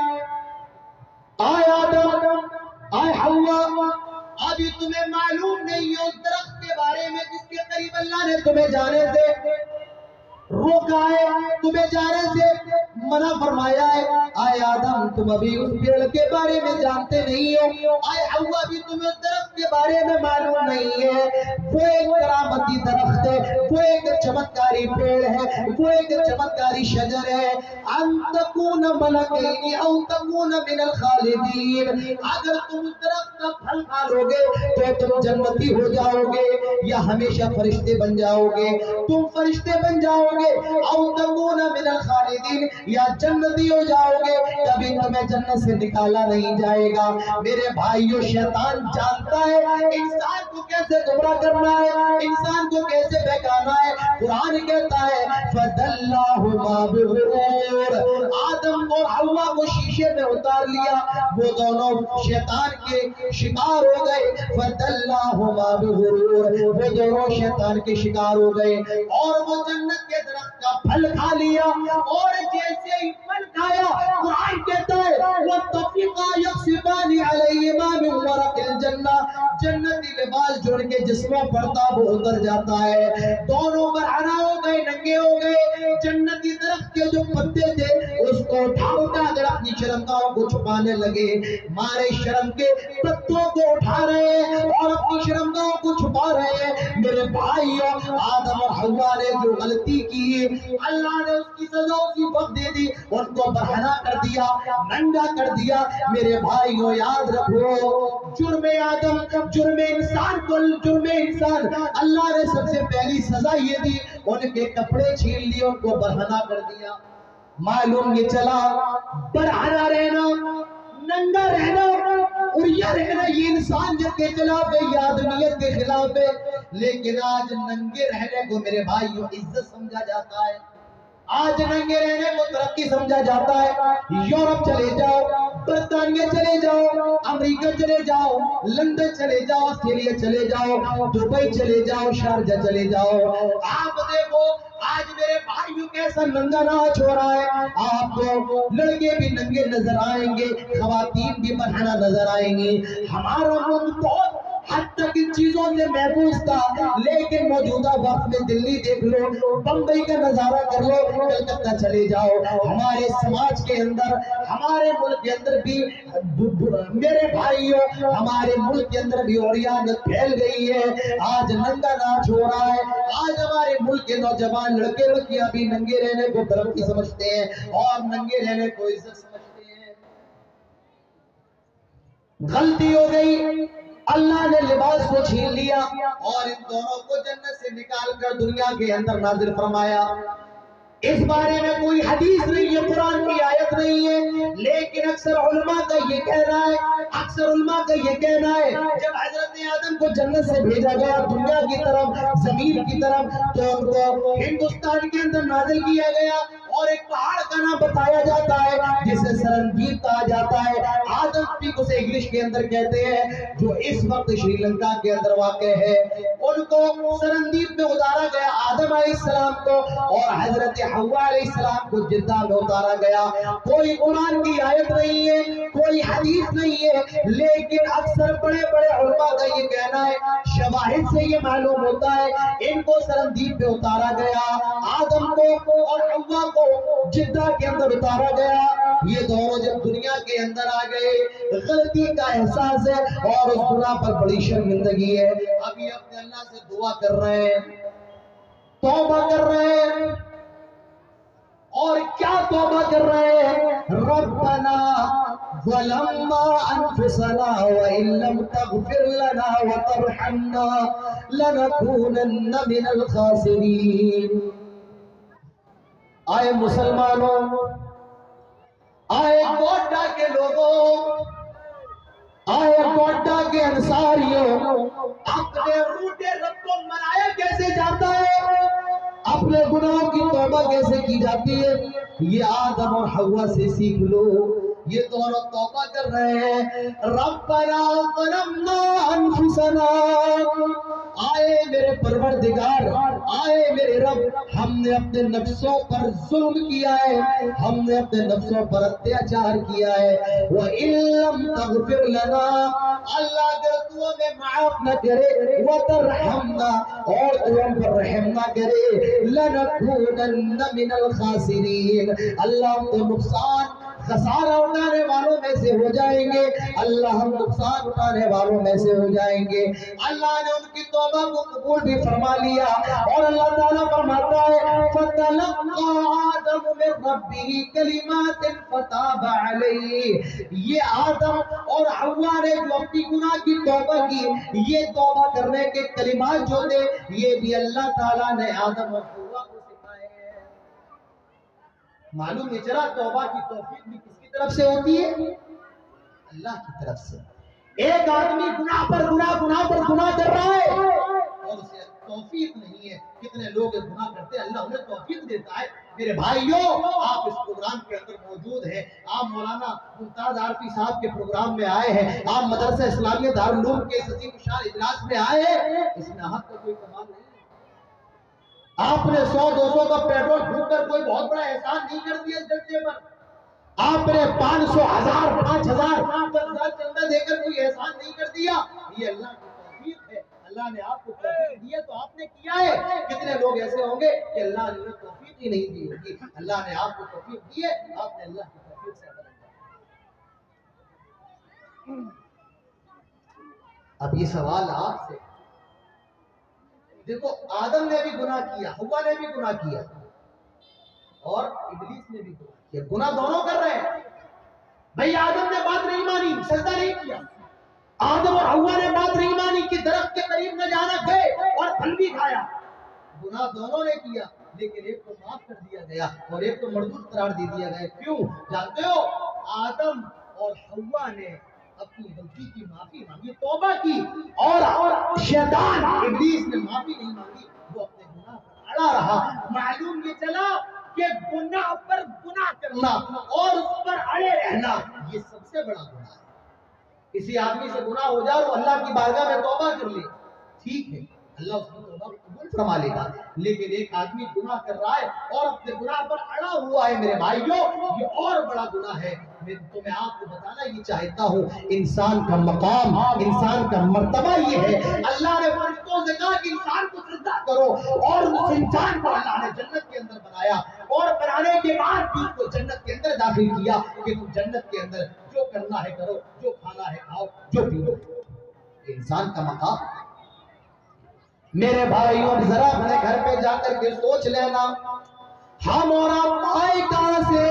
[SPEAKER 1] آئے آدم، آئے حوا، ابھی تمہیں معلوم نہیں ہے اس درخت کے بارے میں جس کے قریب اللہ نے تمہیں جانے سے روکا ہے، تمہیں جانے سے منع فرمایا ہے. آئے آدم تم ابھی اس پیڑ کے بارے میں جانتے نہیں ہو. آئے حوا بھی تمہیں اس درخت کے بارے میں معلوم نہیں ہے. وہ ایک کرامتی درخت ہے، وہ ایک چمتکاری پیڑ ہے، وہ ایک چمتکاری شجر ہے. ان تکون ملکین او تکون من الخالدین، اگر تم اس درخت کا پھل کھا لو گے تو تم جنتی ہو جاؤ گے یا ہمیشہ فرشتے بن جاؤ گے. تم فرشتے بن جاؤ گے، او تکون من الخالدین، یا جنتی ہو جاؤ گے، کبھی تمہیں جنت سے نکالا نہیں جائے گا. میرے بھائیو شیطان جانتا ہے انسان کو کیسے گمراہ کرنا ہے، انسان کو کیسے بہکانا ہے. قرآن کہتا ہے فَدَلَّاهُمَا بِغُرُورٍ، آدم اور حوا کو شیشے میں اتار لیا، وہ دونوں شیطان کے شکار ہو گئے. فَدَلَّاهُمَا بِغُرُورٍ، وہ دونوں شیطان کے شکار ہو گئے اور وہ جنت کے درخت کا پھل کھا لیا. اور جیسے ہی پھل کھایا قرآن کہتا ہے وَاتَّفِقَا يَخْصِفَانِ عَلَيْهِمَا مِنْ وَرَقِ الْجَنَّةِ، جنتی لباس جوڑ کے جسموں پڑتا وہ اتر جاتا ہے. دونوں برہنہ ہو گئے، ننگے ہو گئے. جنتی درخت کے جو پتے تھے اس کو کو اٹھا اٹھا کر اپنی شرمگاہوں کو چھپانے لگے، مارے شرم کے پتوں کو اٹھا رہے ہیں اور اپنی شرمگاہوں کو چھپا رہے ہیں۔ میرے بھائیوں، آدم اور حوا نے جو غلطی کی، اللہ نے اس کی سزا اسی وقت دے دی، ان کو برہنہ کر دیا، ننگا کر دیا۔ میرے بھائیوں یاد رکھو، جرم آدم، جرم انسان کو، جرم انسان، اللہ نے سب سے پہلی سزا یہ دی، ان کے کپڑے چھین لیے، ان کو برہنہ کر دیا۔ معلوم یہ چلا برہنہ رہنا، ننگا رہنا اور یہ رہنا یہ انسانیت کے خلاف ہے، یہ آدمیت کے خلاف ہے۔ لیکن آج ننگے رہنے کو میرے بھائیوں عزت سمجھا جاتا ہے، آج ننگے رہنے کو ترقی سمجھا جاتا ہے۔ یورپ چلے جاؤ، برطانیہ چلے جاؤ، امریکہ چلے جاؤ، لندن چلے جاؤ، آسٹریلیا چلے جاؤ، دبئی چلے جاؤ، شارجہ چلے جاؤ، آپ دیکھو آج میرے بھائیوں کیسا ننگا ناچ ہو رہا ہے۔ آپ کو لڑکے بھی ننگے نظر آئیں گے، خواتین بھی برہنہ نظر آئیں گی۔ ہمارا ملک بہت حد تک ان چیزوں سے محفوظ تھا، لیکن موجودہ وقت میں دلی دیکھ لو، بمبئی کا نظارہ کر لو، کلکتہ چلے جاؤ، ہمارے سماج کے اندر، ہمارے ملک کے اندر بھی میرے بھائیوں، ہمارے ملک کے اندر بھی عریانیت پھیل گئی ہے۔ آج ننگا ناچ ہو رہا ہے، آج ہمارے ملک کے نوجوان لڑکے لڑکیاں بھی ننگے رہنے کو ترقی سمجھتے ہیں اور ننگے رہنے کو عزت سمجھتے ہیں۔ غلطی ہو گئی، اللہ نے لباس کو چھین لیا اور ان دونوں کو جنت سے نکال کر دنیا کے اندر نازل فرمایا۔ اس بارے میں کوئی حدیث نہیں ہے، قرآن کی آیت نہیں ہے، لیکن اکثر علماء کا یہ کہنا ہے، اکثر علماء کا یہ کہنا ہے جب حضرت آدم کو جنت سے بھیجا گیا دنیا کی طرف، زمین کی طرف، تو ان کو ہندوستان کے اندر نازل کیا گیا اور ایک پہاڑ کا نام بتایا جاتا ہے جسے سرنگیت کہا جاتا ہے، آدم پیک اسے انگلش کے اندر کہتے ہیں، جو اس وقت شری لنکا کے اندر واقع ہے۔ ان کو سرنگیت میں اتارا گیا، آدم علیہ السلام کو، اور حضرت حوا علیہ السلام کو جدہ میں اتارا گیا۔ کوئی قرآن کی آیت نہیں ہے، کوئی حدیث نہیں ہے، لیکن اکثر بڑے بڑے علماء کا یہ کہنا ہے، شواہد سے یہ معلوم ہوتا ہے، ان کو سرنگیت میں اتارا گیا، آدم کو اور حوا کو جدہ کے اندر اتارا گیا۔ یہ دونوں جب دنیا کے اندر آ گئے، غلطی کا احساس ہے اور اس گناہ پر بڑی شرمندگی ہے۔ اب یہ اپنے اللہ سے دعا کر رہے ہیں، توبہ کر رہے ہیں، اور کیا توبہ کر رہے ہیں؟ ربنا ظلمنا انفسنا وان لم تغفر لنا وترحمنا لنكونن من الخاسرین۔ آئے مسلمانوں، آئے گوڈا کے لوگوں، آئے گوڈا کے انصاریوں، اپنے روٹے رب کو منایا کیسے جاتا ہے، اپنے گناہوں کی توبہ کیسے کی جاتی ہے، یہ آدم اور حوا سے سیکھ لو۔ یہ دونوں توبہ کر رہے ہیں، ربنا ظلمنا انفسنا، آئے میرے پروردگار، آئے میرے رب، ہم نے اپنے نفسوں پر ظلم کیا ہے، ہم نے اپنے نفسوں پر اتیاچار کیا ہے، وَإِن لَّمْ تَغْفِرْ لَنَا، اللہ اگر تو ہمیں معاف نہ کرے، وَتَرْحَمْنَا، اور تو ہم پر رحم نہ کرے، لَنَكُونَنَّ مِنَ الْخَاسِرِينَ، اللہ ہم تو نقصان خسارہ اٹھانے والوں میں سے ہو جائیں گے، اللہ ہم نقصان اٹھانے والوں میں سے ہو جائیں گے۔ اللہ نے ان کی توبہ کو قبول بھی فرما لیا اور اللہ تعالیٰ فرماتا ہے فَتَلَقَّى آدَمُ مِن رَبِّهِ كَلِمَاتٍ فَتَابَ عَلَيْهِ، یہ آدم اور حوا نے جو اپنی گناہ کی توبہ کی، یہ توبہ کرنے کے کلمات جو تھے، یہ بھی اللہ تعالیٰ نے آدم اور حوا کو سکھائے ہیں۔ معلوم ہے چلا توبہ کی توفیق بھی کس کی طرف سے ہوتی ہے؟ اللہ کی طرف سے۔ ایک آدمی گناہ پر گناہ، گناہ پر گناہ کر رہا ہے اور اسے توفیق نہیں ہے۔ کتنے لوگ گناہ کرتے ہیں، اللہ انہیں توفیق دیتا ہے۔ میرے بھائیوں، آپ اس پروگرام کے اندر موجود ہیں، آپ مولانا ممتاز عارفی صاحب کے پروگرام میں آئے ہیں، آپ مدرسہ اسلامیہ دارالعلوم کے عظیم الشان اجلاس میں آئے ہیں، اس میں آپ کا کوئی کمال نہیں ہے۔ آپ نے 100-200 کا پیٹرول پھونک کر کوئی بہت بڑا احسان نہیں کر دیا اس جلسے پر، آپ نے 500، 1000، 5000 چندہ دے کر کوئی احسان نہیں کر دیا، یہ اللہ کی توفیق ہے، اللہ نے آپ کو توفیق دی ہے تو آپ نے کیا ہے. کتنے لوگ ایسے ہوں گے کہ اللہ نے انہیں توفیق ہی نہیں دی ہوگی. اللہ نے آپ کو توفیق دی ہے, آپ نے اللہ کی توفیق سے عمل کیا. اب یہ سوال آپ سے, دیکھو آدم نے بھی گناہ کیا, حوا نے بھی گناہ کیا, اور ابلیس نے بھی گناہ کیا. گناہ دونوں کر رہے ہیں بھئی. آدم نے بات نہیں مانی, سجدہ نہیں کیا. آدم اور حوا نے بات نہیں مانی کہ درخت کے قریب نہ جانا, گئے اور پھل بھی کھایا. گناہ دونوں نے کیا, لیکن ایک کو معاف کر دیا گیا اور ایک کو مردود قرار دے دیا گیا. کیوں جانتے ہو؟ آدم اور حوا نے اپنی غلطی کی معافی مانگی, توبہ کی, اور شیطان ابلیس نے معافی نہیں مانگی. وہ اپنے گناہ پر اڑا رہا. معلوم یہ چلا کہ گناہ پر گناہ کرنا اور اس پر اڑے رہنا یہ سب سے بڑا گناہ ہے. کسی آدمی سے گناہ ہو جائے وہ اللہ کی بارگاہ میں توبہ کر لے, ٹھیک ہے, اللہ اس کی توبہ کو قبول فرما لے گا. لیکن ایک آدمی گناہ کر رہا ہے اور اپنے گناہ پر اڑا ہوا ہے, میرے بھائیوں یہ اور بڑا گناہ ہے. تو میں آپ کو بتانا یہ چاہتا ہوں, انسان کا مقام, انسان کا مرتبہ یہ ہے. اللہ نے فرشتوں سے کہا کہ انسان کو سجدہ کرو, اور اس انسان کو اللہ نے جنت کے اندر بنایا, اور بنانے کے بعد بھی اس کو جنت کے اندر داخل کیا کہ تم جنت کے اندر جو کرنا ہے کرو, جو کھانا ہے کھاؤ, جو پیو. انسان کا مقام. میرے بھائیوں ذرا اپنے گھر پہ جا کر کے سوچ لینا, ہم اور آپ آئے کہاں سے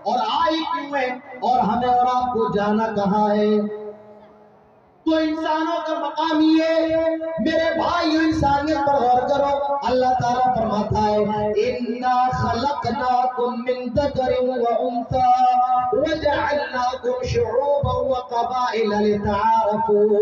[SPEAKER 1] اور آئے کیوں ہیں, اور ہمیں اور آپ کو جانا کہاں ہے. تو انسانوں کا مقام یہ, میرے بھائی انسانیت پر غور کرو. اللہ تعالیٰ فرماتا ہے اِنَّا خَلَقْنَاكُم مِّن ذَكَرٍ وَأُنثَىٰ وَجَعَلْنَاكُمْ شُعُوبًا وَقَبَائِلَ لِتَعَارَفُوا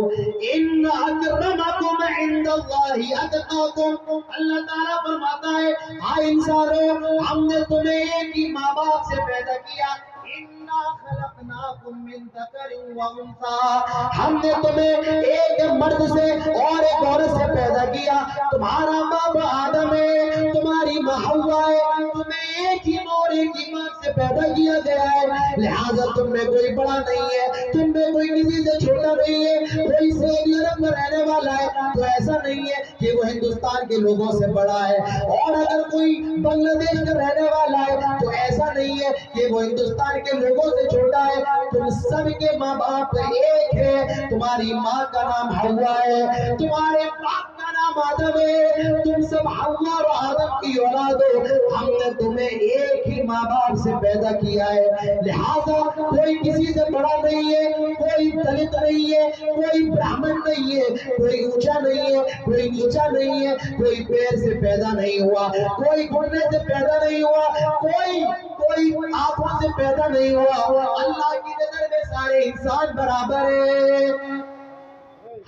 [SPEAKER 1] إِنَّ أَكْرَمَكُمْ عِندَ اللَّهِ أَتْقَاكُمْ. اللہ تعالیٰ فرماتا ہے ہاں انسانوں, ہم نے تمہیں ایک ہی ماں باپ سے پیدا کیا. اِنَّا خَلَقْنَاكُم مِّن ذَكَرٍ وَأُنثَىٰ, ہم نے تمہیں ایک مرد سے اور ایک عورت سے پیدا کیا. تمہارا باپ آدم ہے, تمہاری ماں حوا ہے, تمہیں ایک ہی اور ایک ہی ماں سے پیدا کیا گیا ہے. لہذا تم میں کوئی بڑا نہیں ہے, تم میں کوئی کسی سے چھوٹا نہیں ہے. کوئی سعودی عرب میں رہنے والا ہے تو ایسا نہیں ہے کہ وہ ہندوستان کے لوگوں سے بڑا ہے, اور اگر کوئی بنگلہ دیش کا رہنے والا ہے تو ایسا نہیں ہے کہ وہ ہندوستان کے لوگوں سے چھوٹا ہے. تم سب کے ماں باپ ایک ہے. تمہاری ماں کا نام حوا ہے, تمہارے باپ کا نام آدم ہے, تم سب حوا اور آدم کی اولاد ہو. ہم نے تمہیں ایک ہی ماں باپ سے پیدا کیا ہے. لہذا کوئی کسی سے بڑا نہیں ہے, کوئی دلت نہیں ہے, کوئی برہمن نہیں ہے, کوئی اونچا نہیں ہے, کوئی نیچا نہیں ہے, کوئی پیر سے پیدا نہیں ہوا, کوئی گھٹنے سے پیدا نہیں ہوا, کوئی آنکھوں سے پیدا نہیں ہوا. اللہ کی نظر میں سارے انسان برابر ہیں.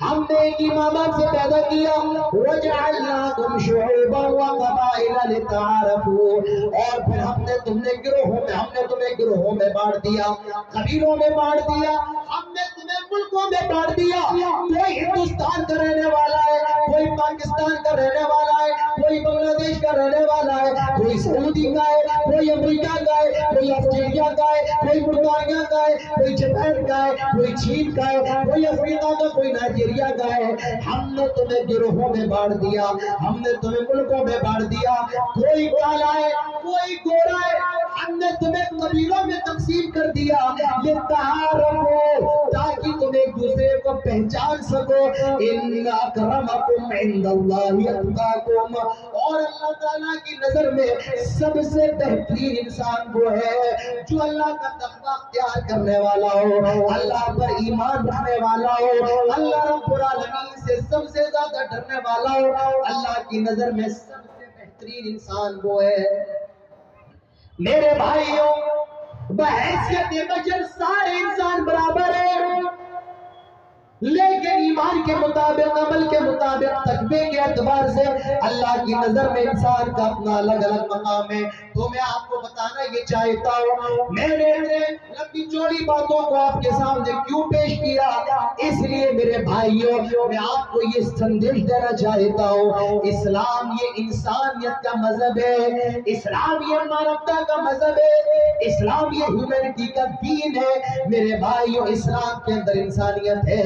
[SPEAKER 1] ہم نے ایک ہی ماں باپ سے پیدا کیا. وَجَعَلْنَاكُمْ شُعُوبًا وَقَبَائِلَ لِتَعَارَفُوا, اور پھر ہم نے تمہیں گروہوں میں بانٹ دیا, قبیلوں میں بانٹ دیا, ہم نے تمہیں ملکوں میں بانٹ دیا. کوئی ہندوستان کا رہنے والا ہے, کوئی پاکستان کا رہنے والا ہے, کوئی بنگلہ دیش کا رہنے والا ہے, کوئی سعودی کا ہے, کوئی امریکہ کا ہے, کوئی آسٹریلیا کا ہے, کوئی برطانیہ کا ہے, کوئی جاپان کا ہے, کوئی چین کا ہے, کوئی افریقہ کا, کوئی نائجیریا کا ہے. ہم نے تمہیں گروہوں میں بانٹ دیا, ہم نے تمہیں ملکوں میں بانٹ دیا. کوئی کالا ہے, کوئی گورا ہے, ہم نے تمہیں قبیلوں میں تقسیم کر دیا. لِتَعَارَفُوا, تاکہ تم ایک دوسرے کو پہچان سکو. إِنَّ أَكْرَمَكُمْ عِندَ اللَّهِ أَتْقَاكُمْ, اور اللہ تعالیٰ کی نظر میں سب سے بہترین انسان وہ ہے جو اللہ کا تقویٰ اختیار کرنے والا ہو, اللہ پر ایمان رکھنے والا ہو, اللہ رب العالمین سے سب سے زیادہ ڈرنے والا ہو. اللہ کی نظر میں سب سے بہترین انسان وہ ہے. میرے بھائیوں, بحیثیت بشر سارے انسان برابر ہیں, لیکن ایمان کے مطابق, عمل کے مطابق, تقوی کے اعتبار سے اللہ کی نظر میں انسان کا اپنا الگ الگ مقام ہے. تو تو میں آپ کو بتانا یہ چاہتا ہوں، میں نے لمبی چوڑی باتوں کو آپ کے سامنے کیوں پیش کیا؟ اس لیے میرے بھائیوں میں آپ کو یہ سندیش دینا چاہتا ہوں، اسلام یہ انسانیت کا مذہب ہے، اسلام یہ مانوتا کا مذہب ہے، اسلام یہ ہیومینٹی کا دین ہے میرے بھائیوں۔ اسلام کے اندر انسانیت ہے،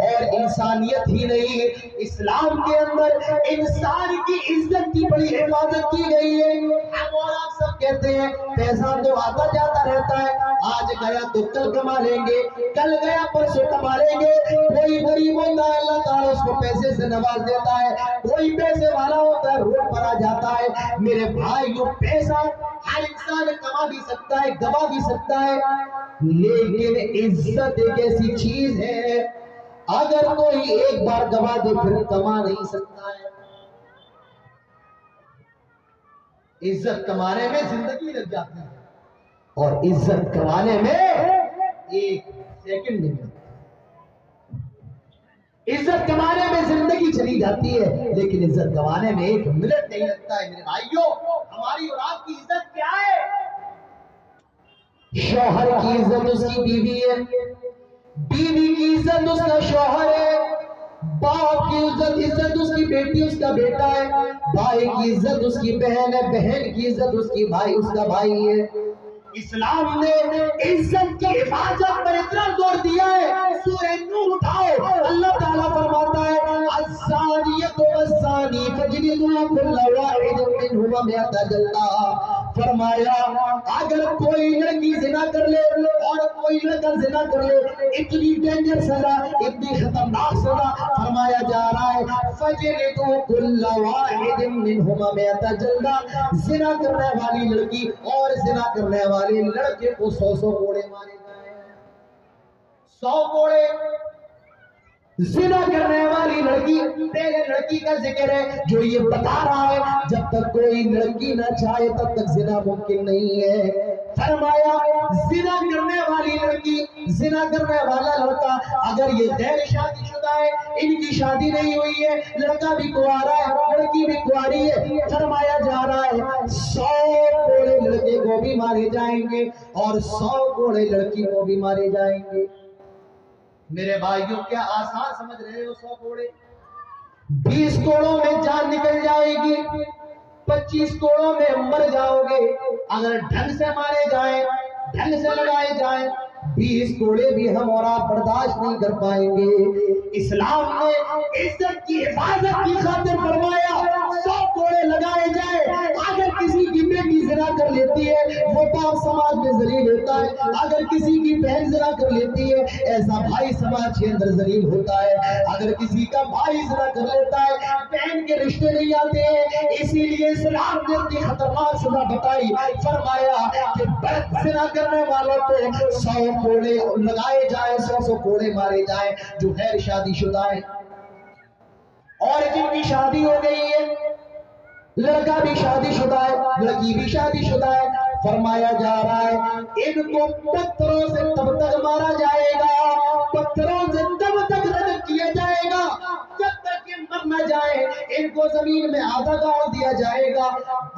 [SPEAKER 1] اور انسانیت ہی نہیں، اسلام کے اندر انسان کی عزت کی بڑی حفاظت کی گئی ہے۔ اب اور آپ سب کہتے ہیں پیسہ تو آتا جاتا رہتا ہے، آج گیا تو کل کما لیں گے، کل گیا پرسوں کما لیں گے۔ کوئی غریب ہوتا ہے اللہ تعالیٰ اس کو پیسے سے نواز دیتا ہے، کوئی پیسے والا ہوتا ہے روڈ پر آ جاتا ہے۔ میرے بھائیوں پیسہ ہر انسان کما بھی سکتا ہے، گوا بھی سکتا ہے، لیکن عزت ایک ایسی چیز ہے اگر کوئی ایک بار گوا دے پھر کما نہیں سکتا ہے۔ عزت کمانے میں زندگی لگ جاتی ہے اور عزت کمانے میں ایک سیکنڈ نہیں لگتا۔ عزت کمانے میں زندگی چلی جاتی ہے لیکن عزت کمانے میں ایک منٹ نہیں لگتا ہے۔ میرے بھائیوں ہماری اور آپ کی عزت کیا ہے؟ شوہر کی عزت اس کی بیوی ہے، بیوی کی عزت اس کا شوہر ہے، باپ کی عزت اس کی بیٹی اس کا بیٹا ہے، بھائی کی عزت اس کی بہن ہے، بہن کی عزت اس کی بھائی اس کا بھائی ہے۔ اسلام نے عزت کی حفاظت پر اتنا زور دیا ہے، سورہ نور اٹھاؤ، اللہ تعالیٰ فرماتا ہے الزانیۃ والزانی فاجلدوا کل واحد منہما مئۃ جلدہ۔ فرمایا اگر کوئی لڑکی زنا کر لے اور کوئی لڑکا زنا کر لے، اتنی ڈینجر سزا، اتنی خطرناک سزا فرمایا جا رہا ہے فاجلدوا کل واحد منہما مئۃ جلدہ۔ زنا کرنے والی لڑکی اور زنا کرنے والے لڑکے کو 100 کوڑے مارے جائیں، 100 کوڑے۔ زنا کرنے والی لڑکی، پہلے لڑکی کا ذکر ہے جو یہ بتا رہا ہے جب تک کوئی لڑکی نہ چاہے تب تک زنا ممکن نہیں ہے۔ فرمایا زنا کرنے والی لڑکی، زنا کرنے والا لڑکا اگر یہ غیر شادی شدہ ہے، ان کی شادی نہیں ہوئی ہے، لڑکا بھی کنوارا ہے لڑکی بھی کنواری ہے، فرمایا جا رہا ہے 100 کوڑے لڑکے کو بھی مارے جائیں گے اور 100 کوڑے لڑکی کو بھی مارے جائیں گے۔ میرے بھائیوں کیا آسان سمجھ رہے ہو 100 کوڑے؟ 20 کوڑوں میں جان نکل جائے گی، 25 کوڑوں میں مر جاؤ گے اگر ڈھنگ سے مارے جائیں، ڈھنگ سے لڑائے جائیں۔ 20 کوڑے بھی ہم اور آپ برداشت نہیں کر پائیں گے۔ اسلام نے عزت کی حفاظت کی خاطر فرمایا 100 کوڑے لگائے جائیں۔ اگر کسی کی بیٹی زنا کر لیتی ہے وہ باپ سماج میں ذلیل ہوتا ہے، اگر کسی کی بہن زنا کر لیتی ہے ایسا بھائی سماج کے اندر ذلیل ہوتا ہے، اگر کسی کا بھائی زنا کر لیتا ہے بہن کے رشتے نہیں آتے ہیں۔ اسی لیے اسلام نے اتنی خطرناک سزا بتائی، فرمایا کہ زنا کرنے والوں کو 100 کوڑے لگائے جائیں، 100 کوڑے مارے جائیں جو غیر شادی شدہ ہے۔ اور جن کی شادی ہو گئی ہے، لڑکا بھی شادی شدہ ہے لڑکی بھی شادی شدہ ہے، فرمایا جا رہا ہے ان کو پتھروں سے تب تک مارا جائے گا، پتھروں سے تب تک رجم کیا جائے گا جب تک یہ مر نہ جائے۔ ان کو زمین میں آدھا گاڑ دیا جائے گا،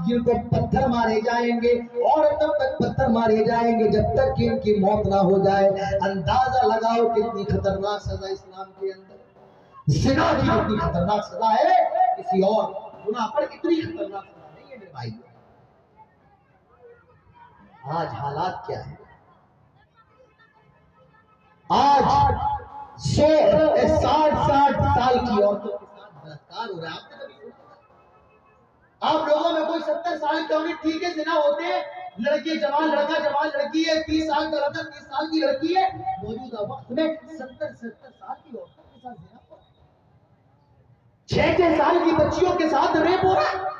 [SPEAKER 1] ان کو پتھر مارے جائیں گے اور تب تک پتھر مارے جائیں گے جب تک کہ ان کی موت نہ ہو جائے۔ اندازہ لگاؤ کتنی خطرناک سزا اسلام کے اندر۔ زنا کی اتنی خطرناک سزا ہے، کسی اور گناہ پر اتنی خطرناک سزا نہیں ہے میرے بھائی۔ آج حالات کیا ہے؟ آج 60 سال کی عورتوں کے ساتھ بلاತ್ಕಾರ ہو رہا ہے۔ آپ لوگوں میں کوئی 70 سال کے ہونے ٹھیک ہے زنا ہوتے ہیں، لڑکی جوان لڑکا جوان لڑکی ہے، 30 سال کا لڑکا 30 سال کی لڑکی ہے، موجودہ وقت میں 70 سال کی عورتوں کے ساتھ زنا ہو رہا ہے، 6 سال کی بچیوں کے ساتھ ریپ ہو رہا ہے،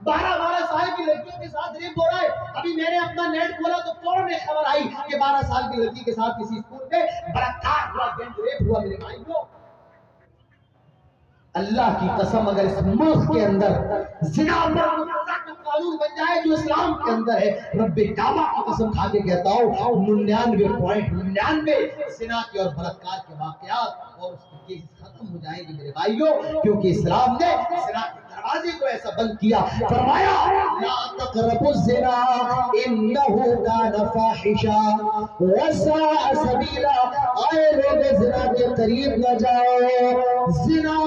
[SPEAKER 1] 12 سال کی لڑکیوں کے ساتھ ریپ ہو رہا ہے۔ ابھی میں نے اپنا نیٹ کھولا تو فوراً ایک خبر آئی کہ 12 سال کی لڑکی کے ساتھ کسی اسکول میں بلاತ್ಕಾರ ہوا، گینگ ریپ ہوا۔ میرے بھائیوں اللہ کی قسم اگر اس ملک کے اندر زنا پر کا قانون بن جائے جو اسلام کے اندر ہے. رب کعبہ کی قسم کھا کے کہتا ہوں 99.99 زنا کے اور بلاತ್ಕಾರ کے واقعات اور اس کی کیس ختم ہو جائیں گے میرے بھائیوں, کیونکہ اسلام نے زنا کے دروازے کو ایسا بند کیا. فرمایا لا تقربوا الزنا انه كان فاحشا وساء سبیلا, اے لوگ زنا کے قریب نہ جاؤ. زنا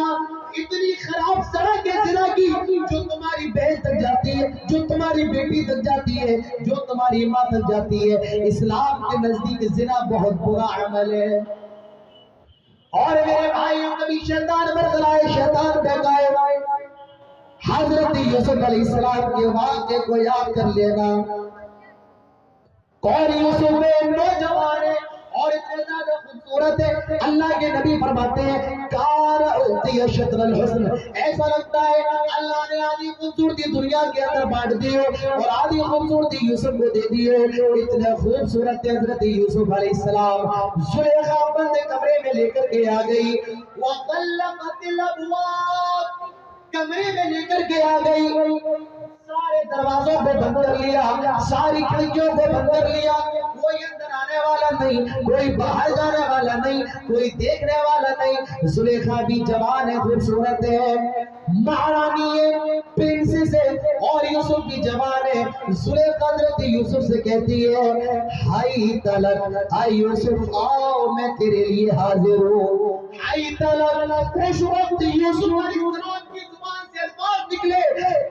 [SPEAKER 1] اتنی خراب سڑک ہے زنا کی, جو تمہاری بہن تک جاتی ہے, جو تمہاری بیٹی تک جاتی ہے, جو تمہاری ماں تک جاتی ہے. اسلام کے نزدیک زنا بہت برا عمل ہے. اور میرے بھائیوں کبھی شیطان برگلائے, شیطان بہکائے, حضرت یوسف علیہ السلام کے واقعے کو یاد کر لینا. کون یوسف میں نوجوان ہے اور اتنے زیادہ خوبصورت ہے. اللہ کے نبی فرماتے ہیں کار اعطی شطر الحسن, ایسا لگتا ہے اللہ نے آدھی خوبصورتی دنیا کے اندر بانٹ دی اور آدھی خوبصورتی یوسف کو دے دی. اتنے خوبصورت حضرت یوسف علیہ السلام زلیخا بند کمرے میں لے کر کے آ گئی. وغلقت الابواب, کمرے میں لے کر کے آ گئی, سارے دروازوں کو بند کر لیا, ساری کھڑکیوں کو بند کر لیا. کوئی اندر آنے والا نہیں, کوئی باہر جانے والا نہیں, کوئی دیکھنے والا نہیں. زلیخا بھی جوان ہے, خوبصورت ہے, مہارانی ہے, پرنسس ہے, اور یوسف بھی جوان ہے. زلیخا حضرت یوسف سے کہتی ہے ہائی طلق, آئی یوسف آؤ میں تیرے لیے حاضر ہوں. ہائی طلق, اس وقت یوسف علیہ السلام کی زبان سے الفاظ نکلے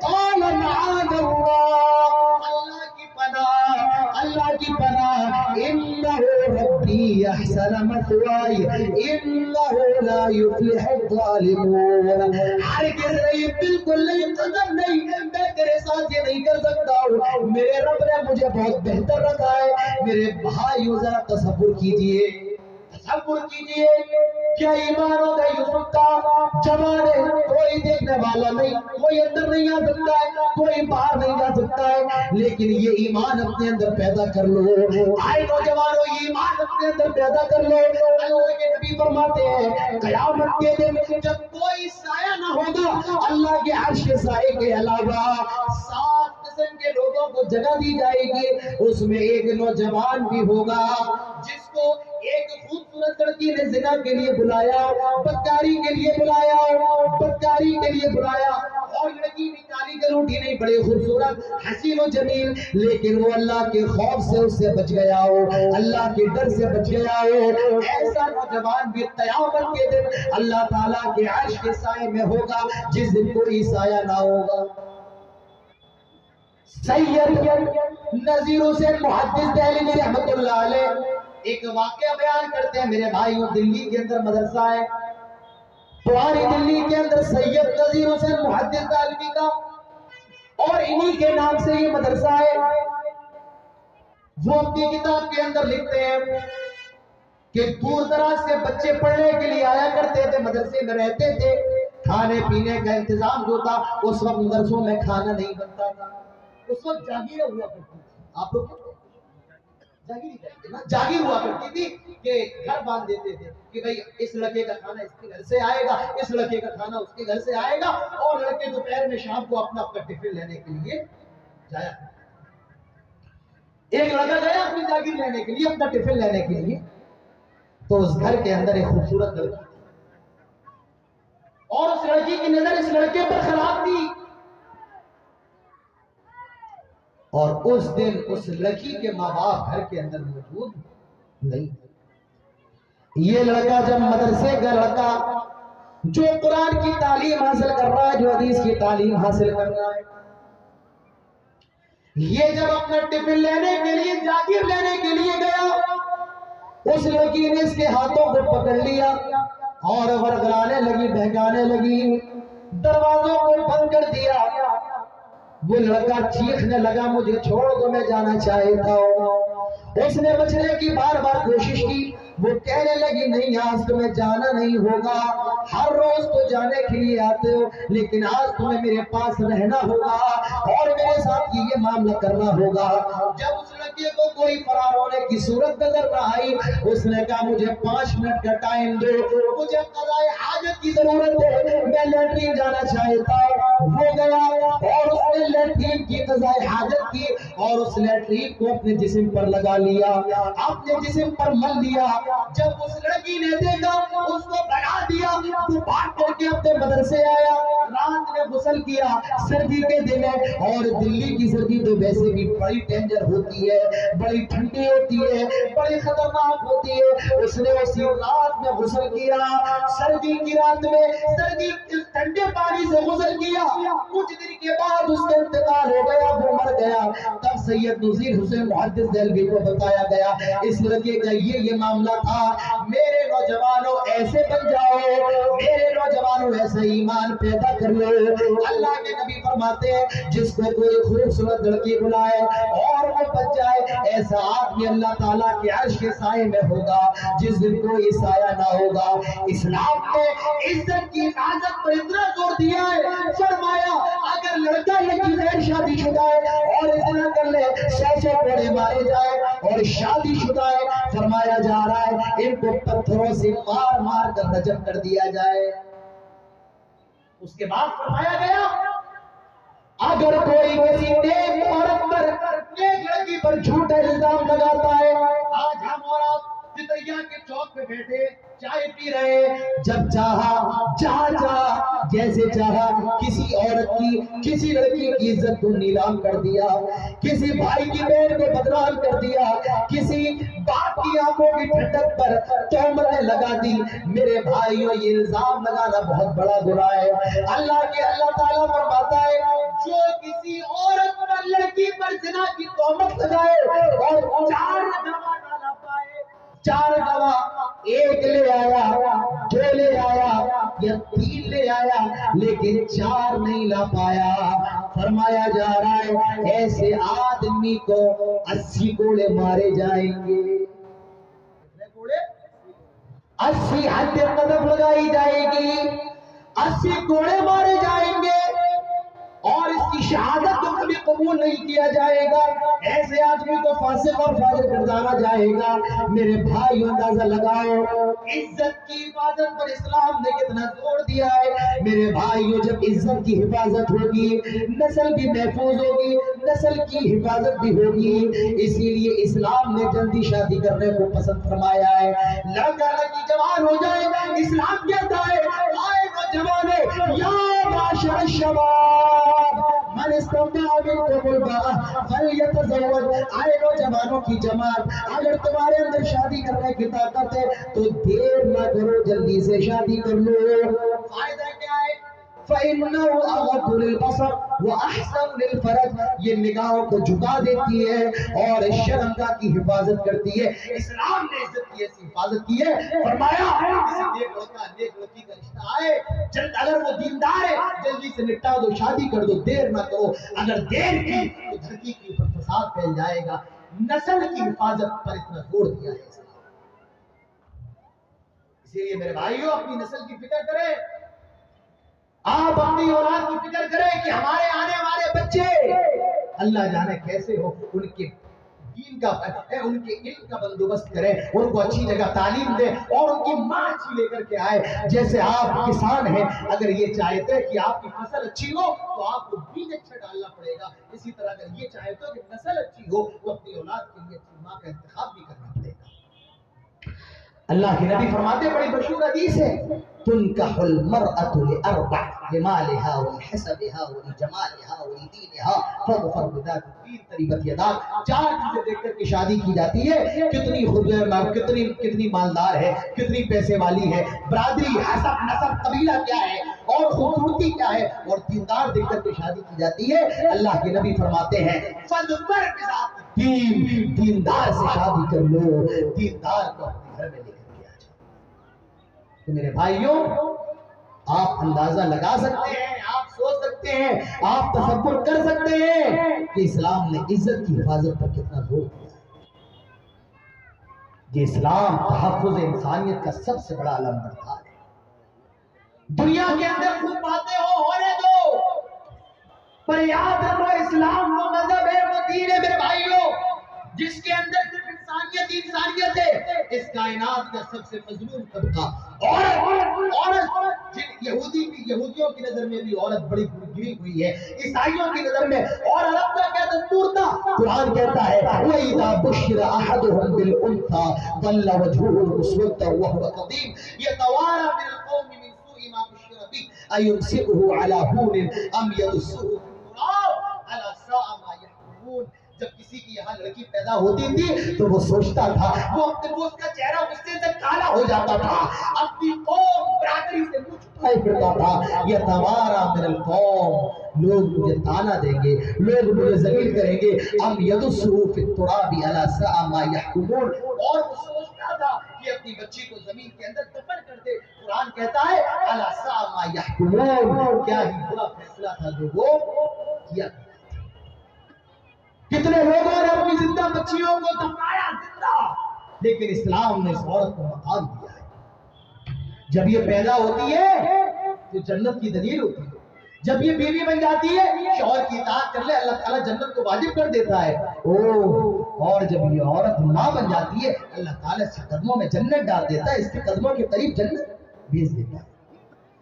[SPEAKER 1] قال معاذ اللہ, اللہ کی پناہ, اللہ کی پناہ, انہ ربی احسن مثوائی انہ لا یفلح الظالمون. ہرگز نہیں, بالکل نہیں, قدر نہیں, میں تیرے ساتھ یہ نہیں کر سکتا ہوں. میرے رب نے مجھے بہت بہتر رکھا ہے. میرے بھائیو ذرا تصور کیجئے, تصور کیجئے کیا ایمان ہوگا یوسف کا, جوان ہے, کوئی دیکھنے والا نہیں, کوئی اندر نہیں آ سکتا ہے, کوئی باہر نہیں جا سکتا ہے, لیکن یہ ایمان اپنے اندر پیدا کر لو. آئے نوجوانوں, یہ ایمان اپنے اندر پیدا کر لو. اللہ کے نبی فرماتے ہیں قیامت کے دن جب کوئی سایہ نہ ہوگا اللہ کے عرش کے سائے کے علاوہ 7 قسم کے لوگوں کو جگہ دی جائے گی. اس میں ایک نوجوان بھی ہوگا جس کو ایک خوبصورت لڑکی نے زنا کے لیے بلایا, بدکاری کے لیے بلایا, بدکاری کے لیے بلایا, اور لڑکی بھی کالی کلوٹی نہیں, بڑے خوبصورت, حسین و جمیل, لیکن وہ اللہ کے خوف سے اس سے بچ گیا ہو, اللہ کے ڈر سے بچ گیا ہو. ایسا نوجوان بھی قیامت کے دن اللہ تعالیٰ کے عرش کے سائے میں ہوگا جس دن کوئی سایہ نہ ہوگا. سید نذیر حسین محدث دہلوی رحمت اللہ علیہ ایک واقعہ بیان کرتے ہیں میرے بھائیوں. دلی کے اندر مدرسہ ہے, پرانی دلی کے اندر سید نذیر حسین محدث دہلوی کا, اور انہی کے نام سے یہ مدرسہ ہے. وہ اپنی کتاب کے اندر لکھتے ہیں کہ دور دراز سے بچے پڑھنے کے لیے آیا کرتے تھے, مدرسے میں رہتے تھے. کھانے پینے کا انتظام جو تھا اس وقت مدرسوں میں کھانا نہیں بنتا تھا, اس وقت جاگیریں ہوا کرتی تھی. آپ لوگ جاگیر ہوا کرتی تھی کہ گھر باندھ دیتے تھے کہ بھئی اس لڑکے کا کھانا اس کے گھر سے آئے گا, اس لڑکے کا کھانا اس کے گھر سے آئے گا, اور لڑکے دوپہر میں شام کو اپنا ٹفن لینے کے لیے جایا. ایک لڑکا گیا اپنی جاگیر لینے کے لیے, اپنا ٹفن لینے کے لیے, تو اس گھر کے اندر ایک خوبصورت لڑکی تھی, اور اس لڑکی کی نظر اس لڑکے پر خراب تھی, اور اس دن اس لڑکی کے ماں باپ گھر کے اندر موجود نہیں. یہ لڑکا جب مدرسے کا لڑکا جو قرآن کی تعلیم حاصل کر رہا ہے, جو حدیث کی تعلیم حاصل کر رہا ہے, یہ جب اپنا ٹفن لینے کے لیے, جاگیر لینے کے لیے گیا, اس لڑکی نے اس کے ہاتھوں کو پکڑ لیا اور ورغلانے لگی, بہکانے لگی, دروازوں کو بند کر دیا. وہ لڑکا چیخنے لگا مجھے چھوڑ دو, میں جانا چاہتا ہوں. اس نے بچنے کی بار بار کوشش کی, وہ کہنے لگی نہیں آج تمہیں جانا نہیں ہوگا, ہر روز تو جانے کے لیے آتے ہو، لیکن آج تمہیں میرے پاس رہنا ہوگا اور میرے ساتھ یہ معاملہ کرنا ہوگا۔ جب اس لڑکے کو کوئی فرار ہونے کی صورت نظر نہ آئی، اس نے کہا مجھے 5 منٹ کا ٹائم دو، مجھے قضائے حاجت کی ضرورت ہے، میں لیٹرین جانا چاہتا ہوں۔ وہ گیا اور اس نے لیٹرین کی قضائے حاجت کی اور اس لیٹرین کو اپنے جسم پر لگا لیا، اپنے جسم پر مل لیا۔ جب اس لڑکی نے دیکھا اس کو بنا دیا، وہ بھاگ کر کے اپنے مدرسے آیا، رات میں غسل کیا، سردی کے دن ہے اور دلی کی سردی تو ویسے بھی بڑی ڈینجر ہوتی ہے، بڑی ٹھنڈی ہوتی ہے، بڑی خطرناک ہوتی ہے۔ اس نے اسی رات میں غسل کیا، سردی کی رات میں سردی ٹھنڈے پانی سے غسل کیا۔ کچھ دن کے بعد اس کا انتقال ہو گیا، وہ مر گیا۔ تب سید نذیر حسین محدث دہلوی کو بتایا گیا اس لڑکے کا یہ معاملہ تھا۔ میرے نوجوانوں ایسے بن جاؤ، میرے نوجوانوں ایسا ایمان پیدا کر لو۔ اللہ کے نبی فرماتے ہیں جس کو کوئی خوبصورت لڑکی بلائے اور وہ بچ جائے، ایسا آدمی اللہ تعالیٰ کے عرش کے سائے میں ہوگا جس دن کوئی سایہ نہ ہوگا۔ اسلام نے عزت کی حفاظت پر اتنا زور دیا ہے، فرمایا اگر لڑکا لڑکی غیر شادی شدہ ہے اور ازنا کر لے 100 کوڑے مارے جائے، اور شادی شدہ ہے فرمایا جا رہا ہے ان کو پتھروں سے مار مار کر رجم کر دیا جائے۔ اس کے بعد فرمایا گیا اگر کوئی کسی نیک عورت پر، نیک لڑکی پر جھوٹا الزام لگاتا ہے، آج ہم اور آپ چتریا کے چوک پہ بیٹھے چائے پی رہے، جب چاہا جہاں چاہا جیسے چاہا کسی عورت کی، کسی لڑکی کی عزت کو نیلام کر دیا، کسی بھائی کی بہن کو بدنام کر دیا، کسی باپ کی آنکھوں کی ٹھنڈک پر تہمتیں لگا دی۔ میرے بھائیوں یہ الزام لگانا بہت بڑا گناہ ہے۔ اللہ تعالیٰ فرماتا ہے جو کسی عورت پر، لڑکی پر زنا کی تہمت لگائے اور 4 گواہ نہ لا پائے، 4 گواہ، 1 لے آیا، 2 لے آیا یا 3 لے آیا لیکن 4 نہیں لا پایا، فرمایا جا رہا ہے ایسے آدمی کو 80 کوڑے مارے جائیں گے، 80 حد قذف لگائی جائے گی، 80 کوڑے مارے جائیں گے اور اس کی شہادت کو کبھی قبول نہیں کیا جائے گا، ایسے آدمی کو فاسق اور فاجر گردانا جائے گا۔ میرے بھائی اندازہ لگاؤ عزت کی حفاظت پر اسلام نے کتنا زور دیا ہے۔ میرے بھائیو جب عزت کی حفاظت ہوگی نسل بھی محفوظ ہوگی، نسل کی حفاظت بھی ہوگی، اسی لیے اسلام نے جلدی شادی کرنے کو پسند فرمایا ہے۔ لڑکا لڑکی جوان ہو جائے اسلام کہتا ہے آئے نوجوانوں یا معاشر الشباب من استطاع منکم الباءۃ فلیتزوج، آئے نوجوانوں کی جماعت اگر تمہارے اندر شادی کرنے کی طاقت ہے تو دیر نہ کرو، جلدی سے شادی کر لو۔ فائدہ کیا ہے؟ فَإِنَّهُ أَغَضُّ لِلْبَصَرِ وَأَحْسَنُ لِلْفَرْجِ، یہ نگاہوں کو جھکا دیتی ہے اور شرمگاہ کی حفاظت کرتی ہے۔ اسلام نے عزت کی ایسی حفاظت کی ہے، فرمایا کسی نیک لڑکا نیک لڑکی کا رشتہ آئے، اگر وہ دیندار ہے جلدی سے نپٹا دو، شادی کر دو، دیر نہ کرو، اگر دیر کی تو دھرتی کے اوپر فساد پھیل جائے گا۔ نسل کی حفاظت پر اتنا زور دیا ہے اسلام، اسی لیے میرے بھائیوں اپنی نسل کی فکر کریں، آپ اپنی اولاد کی فکر کریں کہ ہمارے آنے والے بچے اللہ جانے کیسے ہو، ان کے دین کا، ان کے علم کا بندوبست کریں، ان کو اچھی جگہ تعلیم دیں اور ان کی ماں اچھی لے کر کے آئے۔ جیسے آپ کسان ہیں، اگر یہ چاہتے ہیں کہ آپ کی فصل اچھی ہو تو آپ کو بیج اچھا ڈالنا پڑے گا، اسی طرح اگر یہ چاہتے ہو کہ نسل اچھی ہو تو اپنی اولاد کے لیے اچھی ماں کا انتخاب بھی کرنا پڑے گا۔ اللہ کے نبی فرماتے ہیں، بڑی مشہور حدیث ہے، تنکح المرأة لأربع لمالها ولحسبها ولجمالها ولدينها فاظفر بذات الدين تربت يداك، 4 چیزیں دیکھ کر کے شادی کی جاتی ہے، کتنی مالدار ہے، کتنی پیسے والی ہے، برادری، حسب، نسب، قبیلہ کیا ہے اور خوبصورتی کیا ہے، اور دیندار دیکھ کر کے شادی کی جاتی ہے۔ اللہ کے نبی فرماتے ہیں فاظفر بذات الدين، دیندار سے شادی کر لو، دیندار کو اپنے گھر میں لے کر کے آ جاؤ۔ تو میرے بھائیوں آپ اندازہ لگا سکتے ہیں، آپ سوچ سکتے ہیں، آپ تصور کر سکتے ہیں کہ اسلام نے عزت کی حفاظت پر کتنا زور دیا ہے۔ یہ اسلام تحفظ انسانیت کا سب سے بڑا علم بردار ہے۔ دنیا کے اندر خوب باتیں ہونے دو، پر یاد رکھو اسلام وہ مذہب ہے، وہ دین ہے میرے بھائیوں، جس کے اندر صرف انسانیت ہے۔ اس کائنات کا سب سے مظلوم طبقہ عورت، یہودیوں کی نظر میں بھی عورت بڑی گری ہوئی ہے، عیسائیوں کی نظر میں، اور عرب کا کیا دستور تھا؟ قرآن کہتا ہے وَإِذَا بُشِّرَ أَحَدُهُمْ بِالْأُنثَىٰ ظَلَّ وَجْهُهُ مُسْوَدًّا وَهُوَ كَظِيمٌ يَتَوَارَىٰ مِنَ الْقَوْمِ مِنْ سُوءِ مَا بُشِّرَ بِهِ أَيُمْسِكُهُ عَلَىٰ هُونٍ أَمْ يَدُسُّهُ فِي التُّرَابِ أَلَا سَاءَ مَا يَحْكُمُونَ۔ جب کسی کی یہاں لڑکی پیدا ہوتی تھی تو وہ سوچتا تھا، وہ اس کا چہرہ غصے سے کالا ہو جاتا تھا، اپنی قوم برادری سے منہ چھپائے پھرتا تھا۔ یتوارا من القوم، لوگ مجھے تانا دیں گے، لوگ مجھے ذلیل کریں گے، ام یدسو فی التراب الا ساء ما یحکمون، اور وہ سوچتا تھا کہ اپنی بچی کو زمین کے اندر دفن کر دے۔ قرآن کہتا ہے الا ساء ما یحکمون، کیا ہی برا فیصلہ تھا جو وہ کیا۔ کتنے لوگوں نے اپنی زندہ بچیوں کو دفنایا زندہ، لیکن اسلام نے اس عورت کو مقام دیا ہے۔ جب یہ پیدا ہوتی ہے تو جنت کی دلیل ہوتی ہے، جب یہ بیوی بن جاتی ہے شوہر کی اطاعت کر لے اللہ تعالیٰ جنت کو واجب کر دیتا ہے۔ اور جب یہ عورت ماں بن جاتی ہے اللہ تعالیٰ اس کے قدموں میں جنت ڈال دیتا ہے، اس کے قدموں کے قریب جنت بھیج دیتا ہے۔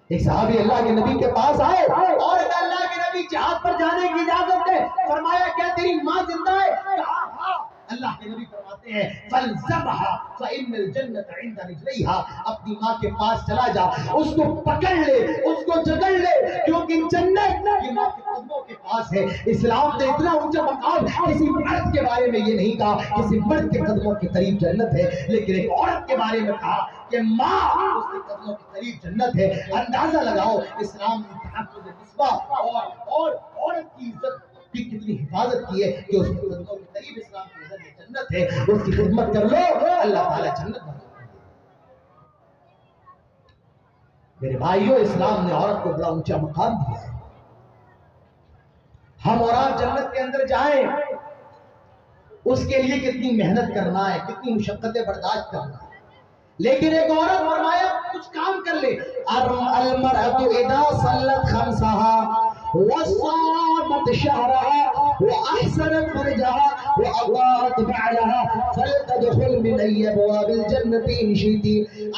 [SPEAKER 1] ایک صحابی اللہ کے نبی کے پاس آئے اور اللہ کے نبی جہاد پر جانے کی اجازت ہے، فرمایا کیا تیری ماں زندہ ہے؟ کہا ہاں۔ اللہ کے نبی فرماتے ہیں فَلْزَمْهَا فَإِنَّ الْجَنَّةَ عِنْدَ رِجْلَيْهَا، اپنی ماں کے پاس چلا جا، اس کو پکڑ لے، اس کو جگڑ لے، کیونکہ جنت یہ ماں کے قدموں کے پاس ہے۔ اسلام نے اتنا اونچا مقام کسی مرد کے بارے میں یہ نہیں کہا کسی مرد کے قدموں کے قریب جنت ہے، لیکن ایک عورت کے بارے میں کہا کہ ماں اس کے قدموں کے قریب جنت ہے۔ اندازہ لگاؤ اسلام نے تحفظ نسبہ اور عورت کی عزت کی کتنی حفاظت کی ہے کہ اس کے قدموں کے قریب اسلام کی نظر میں جنت ہے، اس کی خدمت کر لو اللہ تعالیٰ جنت بنا دے۔ میرے بھائیوں اسلام نے عورت کو بڑا اونچا مقام دیا ہے۔ ہم اور آپ جنت کے اندر جائیں اس کے لیے کتنی محنت کرنا ہے، کتنی مشقتیں برداشت کرنا ہے، لیکن ایک عورت فرمایا کچھ کام کر لے۔ المرأة اذا صلت خمسها وصامت شهرها واحسنت فرجها واطاعت بعلها فلتدخل من اي ابواب الجنة ان شئت۔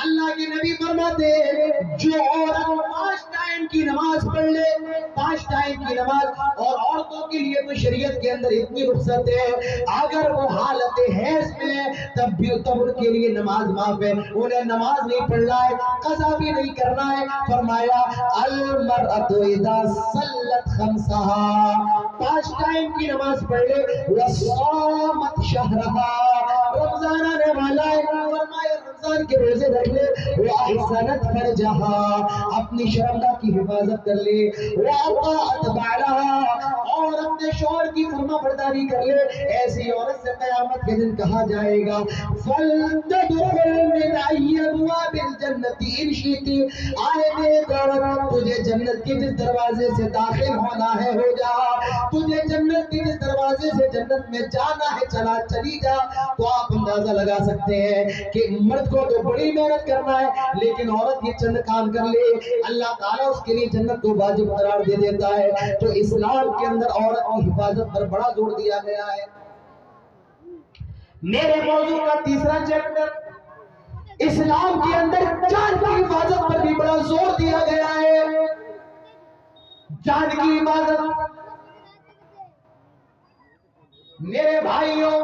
[SPEAKER 1] اللہ کے نبی فرماتے ہیں جو عورت 5 ٹائم کی نماز پڑھ لے، 5 ٹائم کی نماز، اور عورتوں کے لیے تو شریعت کے اندر اتنی رخصت ہے اگر وہ حالت حیض میں تب ان کے لیے نماز معاف ہے، انہیں نماز نہیں پڑھنا ہے، قضا بھی نہیں کرنا ہے۔ فرمایا المرأة اذا صلت خمسها، 5 ٹائم کی نماز پڑھ لے، وصامت شهرها، رمضان آنے والا ہے، فرمایا رمضان کے روزے رکھ لے، واحسنت فرجها، اپنی شرمگاہ کی حفاظت کر لے، واطاعت بعلها، اور اپنے شوہر کی فرما برداری کر لے، ایسی عورت سے قیامت کے دن کہا جائے گا فَلْتَدْخُلْ مِنْ أَيِّ أَبْوَابِ الْجَنَّةِ إِنْ شِئْتِ، آئے دیکھ عورت تجھے جنت کی جس دروازے سے داخل ہونا ہے ہو جا، تجھے جنت کی جس دروازے سے جنت میں جانا ہے چلی جا۔ تو آپ اندازہ لگا سکتے ہیں کہ مرد کو تو بڑی محنت کرنا ہے، لیکن عورت یہ چند کام کر لے اللہ تعالیٰ اس کے لیے جنت کو واجب قرار دے دیتا ہے۔ تو اسلام کے اندر عورت کی حفاظت پر بڑا زور دیا گیا ہے۔ میرے موضوع کا تیسرا چیپٹر اسلام کے اندر جان کی حفاظت پر بھی بڑا زور دیا گیا ہے۔ جان کی حفاظت میرے بھائیوں،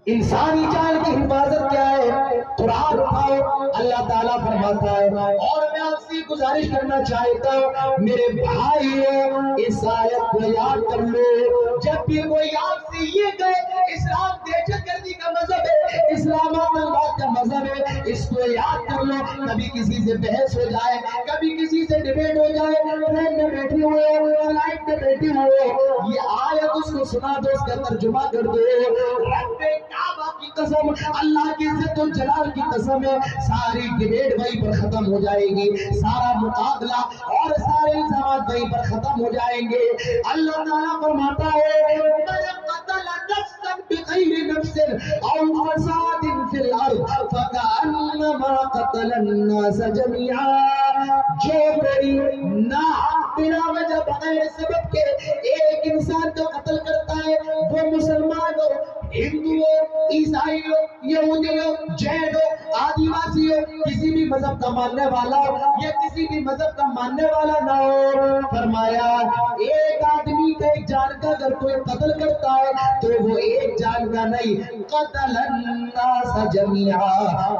[SPEAKER 1] انسانی جان کی حفاظت کیا ہے؟ قرآن اٹھاؤ، اللہ تعالیٰ فرماتا ہے، اور میں آپ سے گزارش کرنا چاہتا ہوں میرے بھائیوں اس آیت کو یاد کر لو۔ جب بھی کوئی آپ سے یہ کہے اسلام دہشت گردی کا مذہب ہے، اسلام آتنکواد کا مذہب ہے، اس کو یاد کر لو۔ کبھی کسی سے بحث ہو جائے، کبھی کسی سے ڈیبیٹ ہو جائے، ٹرین میں بیٹھے ہوئے ہو، فلائٹ میں بیٹھے ہوئے ہو، یہ آیت اس کو سنا دو، اس کا ترجمہ کر دو۔ رب کعبہ کی قسم، اللہ کی عزت و جلال کی قسم ہے، ساری ڈیبیٹ وہیں پر ختم ہو جائے گی، سارا مقابلہ اور سارے الزامات وہیں پر ختم ہو جائیں گے۔ اللہ تعالیٰ فرماتا ہے من قتل نفسا بغیر نفس او فساد فی الارض فکأنما قتل قتل الناس جميعا، جو کوئی نہ بنا وجہ بغیر سبب کے ایک انسان کو قتل کرتا ہے، وہ مسلمان ہو، ہندو ہو، عیسائی ہو، یہودی ہو، جین ہو، آدیواسی ہو، کسی بھی مذہب کا ماننے والا ہو یا کسی بھی مذہب کا ماننے والا نہ ہو، فرمایا ایک آدمی کا ایک جان کا اگر کوئی قتل کرتا ہے تو وہ ایک جان کا نہیں، قتل الناس جميعا،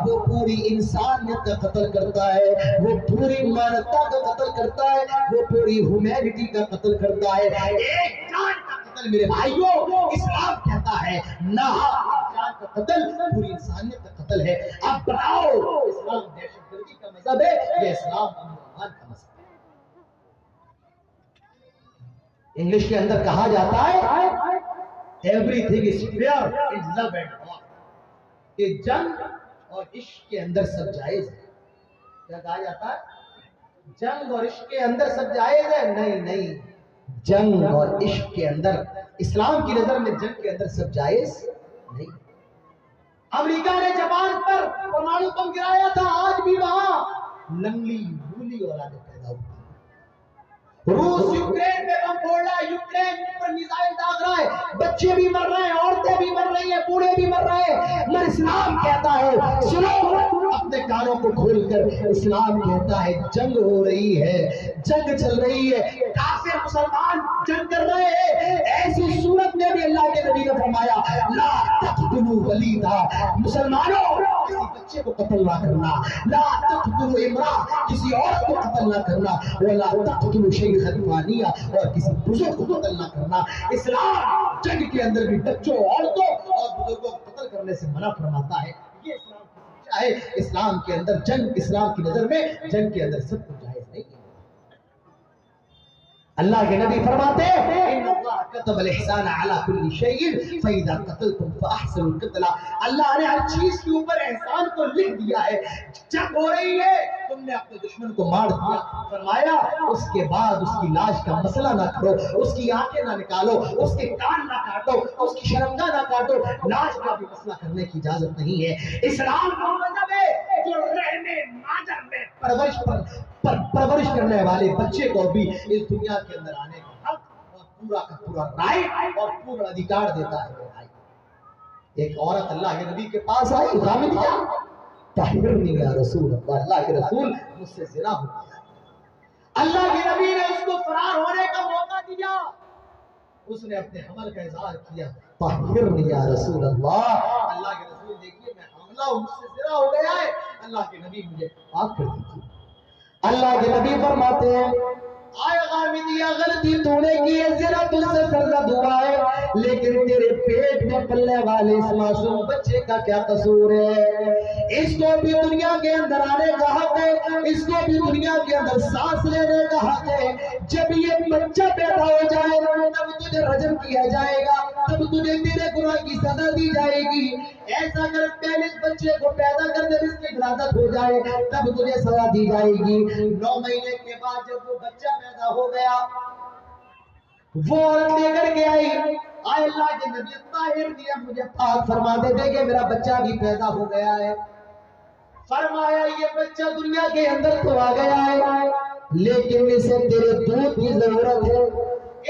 [SPEAKER 1] وہ پوری انسانیت کا قتل کرتا ہے، وہ پوری مانوتا کا قتل کرتا ہے، وہ پوری ہیومینٹی کا قتل کرتا ہے۔ ایک جان کا قتل میرے بھائیوں اسلام کہتا ہے نہ، جان کا قتل پوری انسانیت کا قتل ہے۔ اب بتاؤ اسلام دہشت گردی کا مذہب ہے یا اسلام امن کا مذہب ہے؟ انگلش کے اندر کہا جاتا ہے everything is fair in love and war، کہ جنگ اور عشق کے اندر سب جائز ہے۔ کیا کہا جاتا ہے؟ جنگ اور عشق کے اندر سب جائز ہے؟ نہیں نہیں، جنگ اور عشق کے اندر، اسلام کی نظر میں جنگ کے اندر سب جائز نہیں۔ امریکہ نے جاپان پر پرمانو بم گرایا تھا، آج بھی وہاں لنگلی بولی اولادیں پیدا ہوئی۔ روس یوکرین پہ بم پھوڑ رہا ہے، یوکرین پر میزائل داغ رہا ہے، بچے بھی مر رہے ہیں، عورتیں بھی مر رہی ہیں، بوڑھے بھی مر رہے ہیں، مگر اسلام کہتا ہے سنو، اپنے کانوں کو کھول کر اسلام کہتا ہے جنگ ہو رہی ہے، جنگ چل رہی ہے، کافر مسلمان جنگ کر رہے ہیں، ایسی صورت میں بھی اللہ کے نبی نے فرمایا لا تقتلوا ولیدا، مسلمانوں کسی بچے کو قتل نہ کرنا، لا تقتلوا امرأة، کسی عورت کو قتل نہ کرنا، ولا تقتلوا شیخا فانیا، اور کسی بزرگ کو قتل نہ کرنا۔ اسلام جنگ کے اندر بھی بچوں، عورتوں اور بزرگوں کو قتل کرنے سے منع فرماتا ہے۔ یہ اسلام کی سچا ہے۔ اسلام کے اندر جنگ، اسلام کی نظر میں جنگ کے اندر سب کچھ جائز نہیں ہے۔ اللہ کے نبی فرماتے ہیں ان اللہ كتب الاحسان على كل شيء فاذا قتلتم فاحسنوا القتل، اللہ نے ہر چیز کے اوپر احسان کو لکھ دیا ہے۔ جنگ ہو رہی ہے، تم نے اپنے دشمن کو مار دیا، فرمایا اس کے بعد اس کی لاش کا مسئلہ نہ کرو، اس کی آنکھیں نہ نکالو، اس کے کان نہ کاٹو، اس کی شرمگاہ نہ کاٹو، لاش کا بھی مسئلہ کرنے کی اجازت نہیں ہے۔ اسلام کا مذہب ہے جو رہنے مادر میں پرورش کرنے والے بچے کو بھی اس دنیا کے اندر آنے کا حق اور پورا کا پورا رائٹ اور پورا ادھیکار دیتا ہے۔ ایک عورت اللہ کے نبی کے پاس آئی، غامدیہ، طہرنی یا رسول اللہ، اللہ کے رسول مجھ سے زنا ہو گیا۔ اللہ کے نبی نے اس کو فرار ہونے کا موقع دیا، اس نے اپنے حمل کا اظہار کیا، طہرنی یا رسول اللہ، اللہ کے رسول دیکھیے میں حاملہ ہوں، مجھ سے زنا ہو گیا ہے، اللہ کے نبی مجھے پاک کر دیجیے۔ اللہ کے نبی فرماتے ہیں آئے غامدیہ، غلطی تو نے کی ہے، زنا تجھ سے سرزد ہوا ہے، لیکن تیرے پیٹ میں پلنے والے اس معصوم بچے کا کیا قصور ہے؟ اس کو بھی دنیا کے اندر آنے کا حق ہے، اس کو بھی دنیا کے اندر سانس لینے کا حق ہے۔ جب یہ بچہ پیدا ہو جائے تب تجھے رجم کیا جائے گا، تب تجھے تیرے گناہ کی سزا دی جائے گی۔ ایسا اگر پہلے اس بچے کو پیدا کرنے میں اس کی ولادت ہو جائے تب تجھے سزا دی جائے گی۔ 9 مہینے کے بعد جب وہ بچہ پیدا ہو گیا، وہ عورت لے کر کے آئی، آئے اللہ کے نبی طاہر دیا، مجھے پاک فرما دے کہ میرا بچہ بھی پیدا ہو گیا ہے۔ فرمایا یہ بچہ دنیا کے اندر تو آ گیا ہے، لیکن اسے تیرے دودھ کی ضرورت ہے،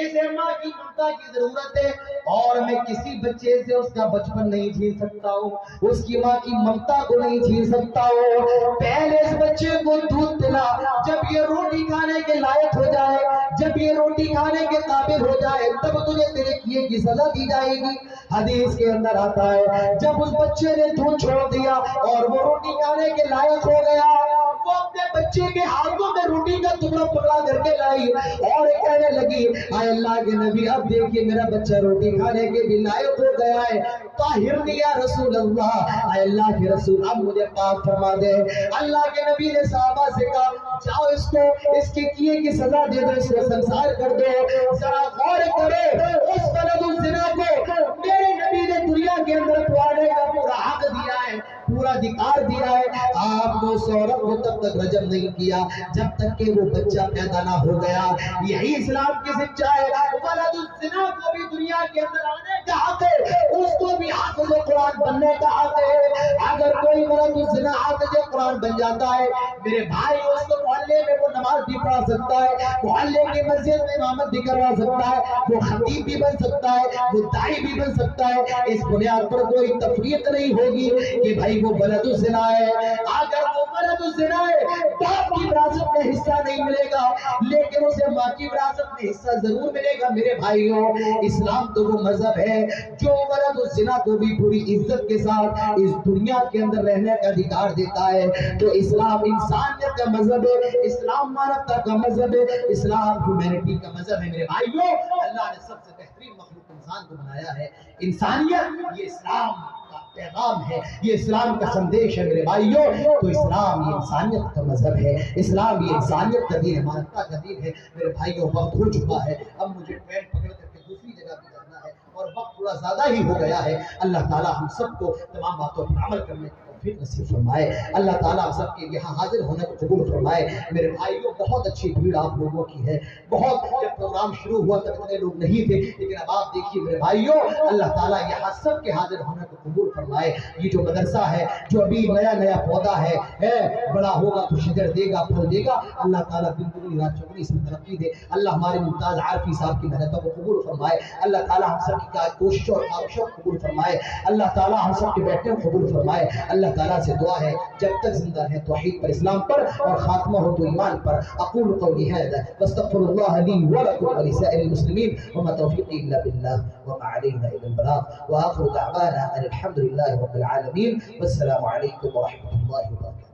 [SPEAKER 1] اسے ماں کی ممتا کی ضرورت ہے، اور میں کسی بچے سے اس کا بچپن نہیں چھین سکتا ہوں، اس کی ماں کی ممتا کو نہیں چھین سکتا ہوں۔ پہلے اس بچے کو دودھ پلا، جب یہ روٹی کھانے کے لائق ہو جائے، جب یہ روٹی کھانے کے قابل ہو جائے تب تجھے تیرے کیے کی سزا دی جائے گی۔ حدیث کے اندر آتا ہے جب اس بچے نے دودھ چھوڑ دیا اور وہ روٹی کھانے کے لائق ہو گیا، وہ اپنے بچے کے ہاتھوں میں روٹی کا ٹکڑا پکڑا کر کے لائی اور کہنے لگی اے اللہ کے نبی اب دیکھیے میرا بچہ روٹی کھانے کے بھی لائق ہو گیا ہے، طاہرنی یا رسول اللہ، اے اللہ کے رسول اب مجھے پاک فرما دے۔ اللہ کے نبی نے صحابہ سے کہا جاؤ اس کو اس کے کیے کی سزا دے دو، اس کو سنسار کر دو۔ ذرا غور کرے اس ولد الزنا کو میرے نبی نے دنیا کے اندر پوانے کا پورا حق دیا ہے، پورا ادھیکار دیا ہے۔ آپ نے اس عورت کو تب تک رجم نہیں کیا جب تک کہ وہ بچہ پیدا نہ ہو گیا۔ یہی اسلام کی سچائی ہے، ولد الزنا کو بھی دنیا کے اندر آنے کا حق ہے، اس کو بھی حق حافظ قرآن بننے کا حق ہے۔ اگر کوئی مرد الزنا حافظ قرآن بن جاتا ہے میرے بھائی، اس کو محلے میں وہ نماز بھی پڑھا سکتا ہے، محلے کی مسجد میں امامت بھی کروا سکتا ہے، وہ خطیب بھی بن سکتا ہے، وہ داعی بھی بن سکتا ہے۔ اس بنیاد پر کوئی تفریق نہیں ہوگی کہ بھائی وہ ولد الزنا ہے۔ اگر وہ ولد الزنا ہے، باپ کی وراثت میں حصہ نہیں ملے گا لیکن اسے ماں کی وراثت میں حصہ ضرور ملے گا۔ میرے بھائیوں، اسلام تو وہ مذہب ہے جو ولد الزنا کو بھی پوری عزت کے ساتھ اس دنیا کے اندر رہنے کا ادھیکار دیتا ہے۔ تو اسلام انسانیت کا مذہب ہے، اسلام مانوتا کا مذہب ہے، اسلام ہیومینٹی کا مذہب ہے۔ میرے بھائیوں، اللہ نے سب سے بہترین مخلوق انسان کو بنایا ہے۔ انسانیت یہ اسلام کا پیغام ہے، یہ اسلام کا سندیش ہے میرے بھائیوں۔ تو اسلام یہ انسانیت کا مذہب ہے، اسلام یہ انسانیت کا دین ہے، مانوتا کا دین ہے۔ میرے بھائیوں، وقت ہو چکا ہے، اب مجھے ٹرین پکڑ کر کے دوسری جگہ بھی جانا ہے اور وقت تھوڑا زیادہ ہی ہو گیا ہے۔ اللہ تعالی ہم سب کو تمام باتوں پر عمل کرنے کی توفیق نصیب فرمائے۔ اللہ تعالیٰ ہم سب کے یہاں حاضر ہونے کو قبول فرمائے۔ میرے بھائیوں، بہت اچھی بھیڑ آپ لوگوں کی ہے، بہت جب پروگرام شروع ہوا تب اتنے لوگ نہیں تھے، لیکن اب آپ دیکھیے میرے بھائیوں، اللہ تعالیٰ یہاں سب کے حاضر ہونے کو قبول فرمائے۔ یہ جو مدرسہ ہے، جو ابھی نیا نیا پودا ہے، بڑا ہوگا تو شجر دے گا، پھل دے گا۔ اللہ تعالیٰ دن دگنی رات چوگنی اس میں ترقی دے۔ اللہ ہمارے ممتاز عارفی صاحب کی محنتوں کو قبول فرمائے۔ اللہ تعالیٰ ہم سب کی کوششوں اور کاوشوں کو قبول فرمائے۔ اللہ تعالیٰ ہم سب کے بیٹھنے کو قبول فرمائے۔ اللہ تعالیٰ سے دعا ہے جب تک زندہ ہے توحید پر، اسلام پر، اور خاتمہ ہو تو ایمان پر۔ اقول قولی ھذا واستغفر اللہ لی ولکم ولسائر المسلمین وما توفیقی الا باللہ وما علینا الا البلاغ، وآخر دعوانا ان الحمد للہ رب العالمین، والسلام علیکم ورحمۃ اللہ وبرکاتہ۔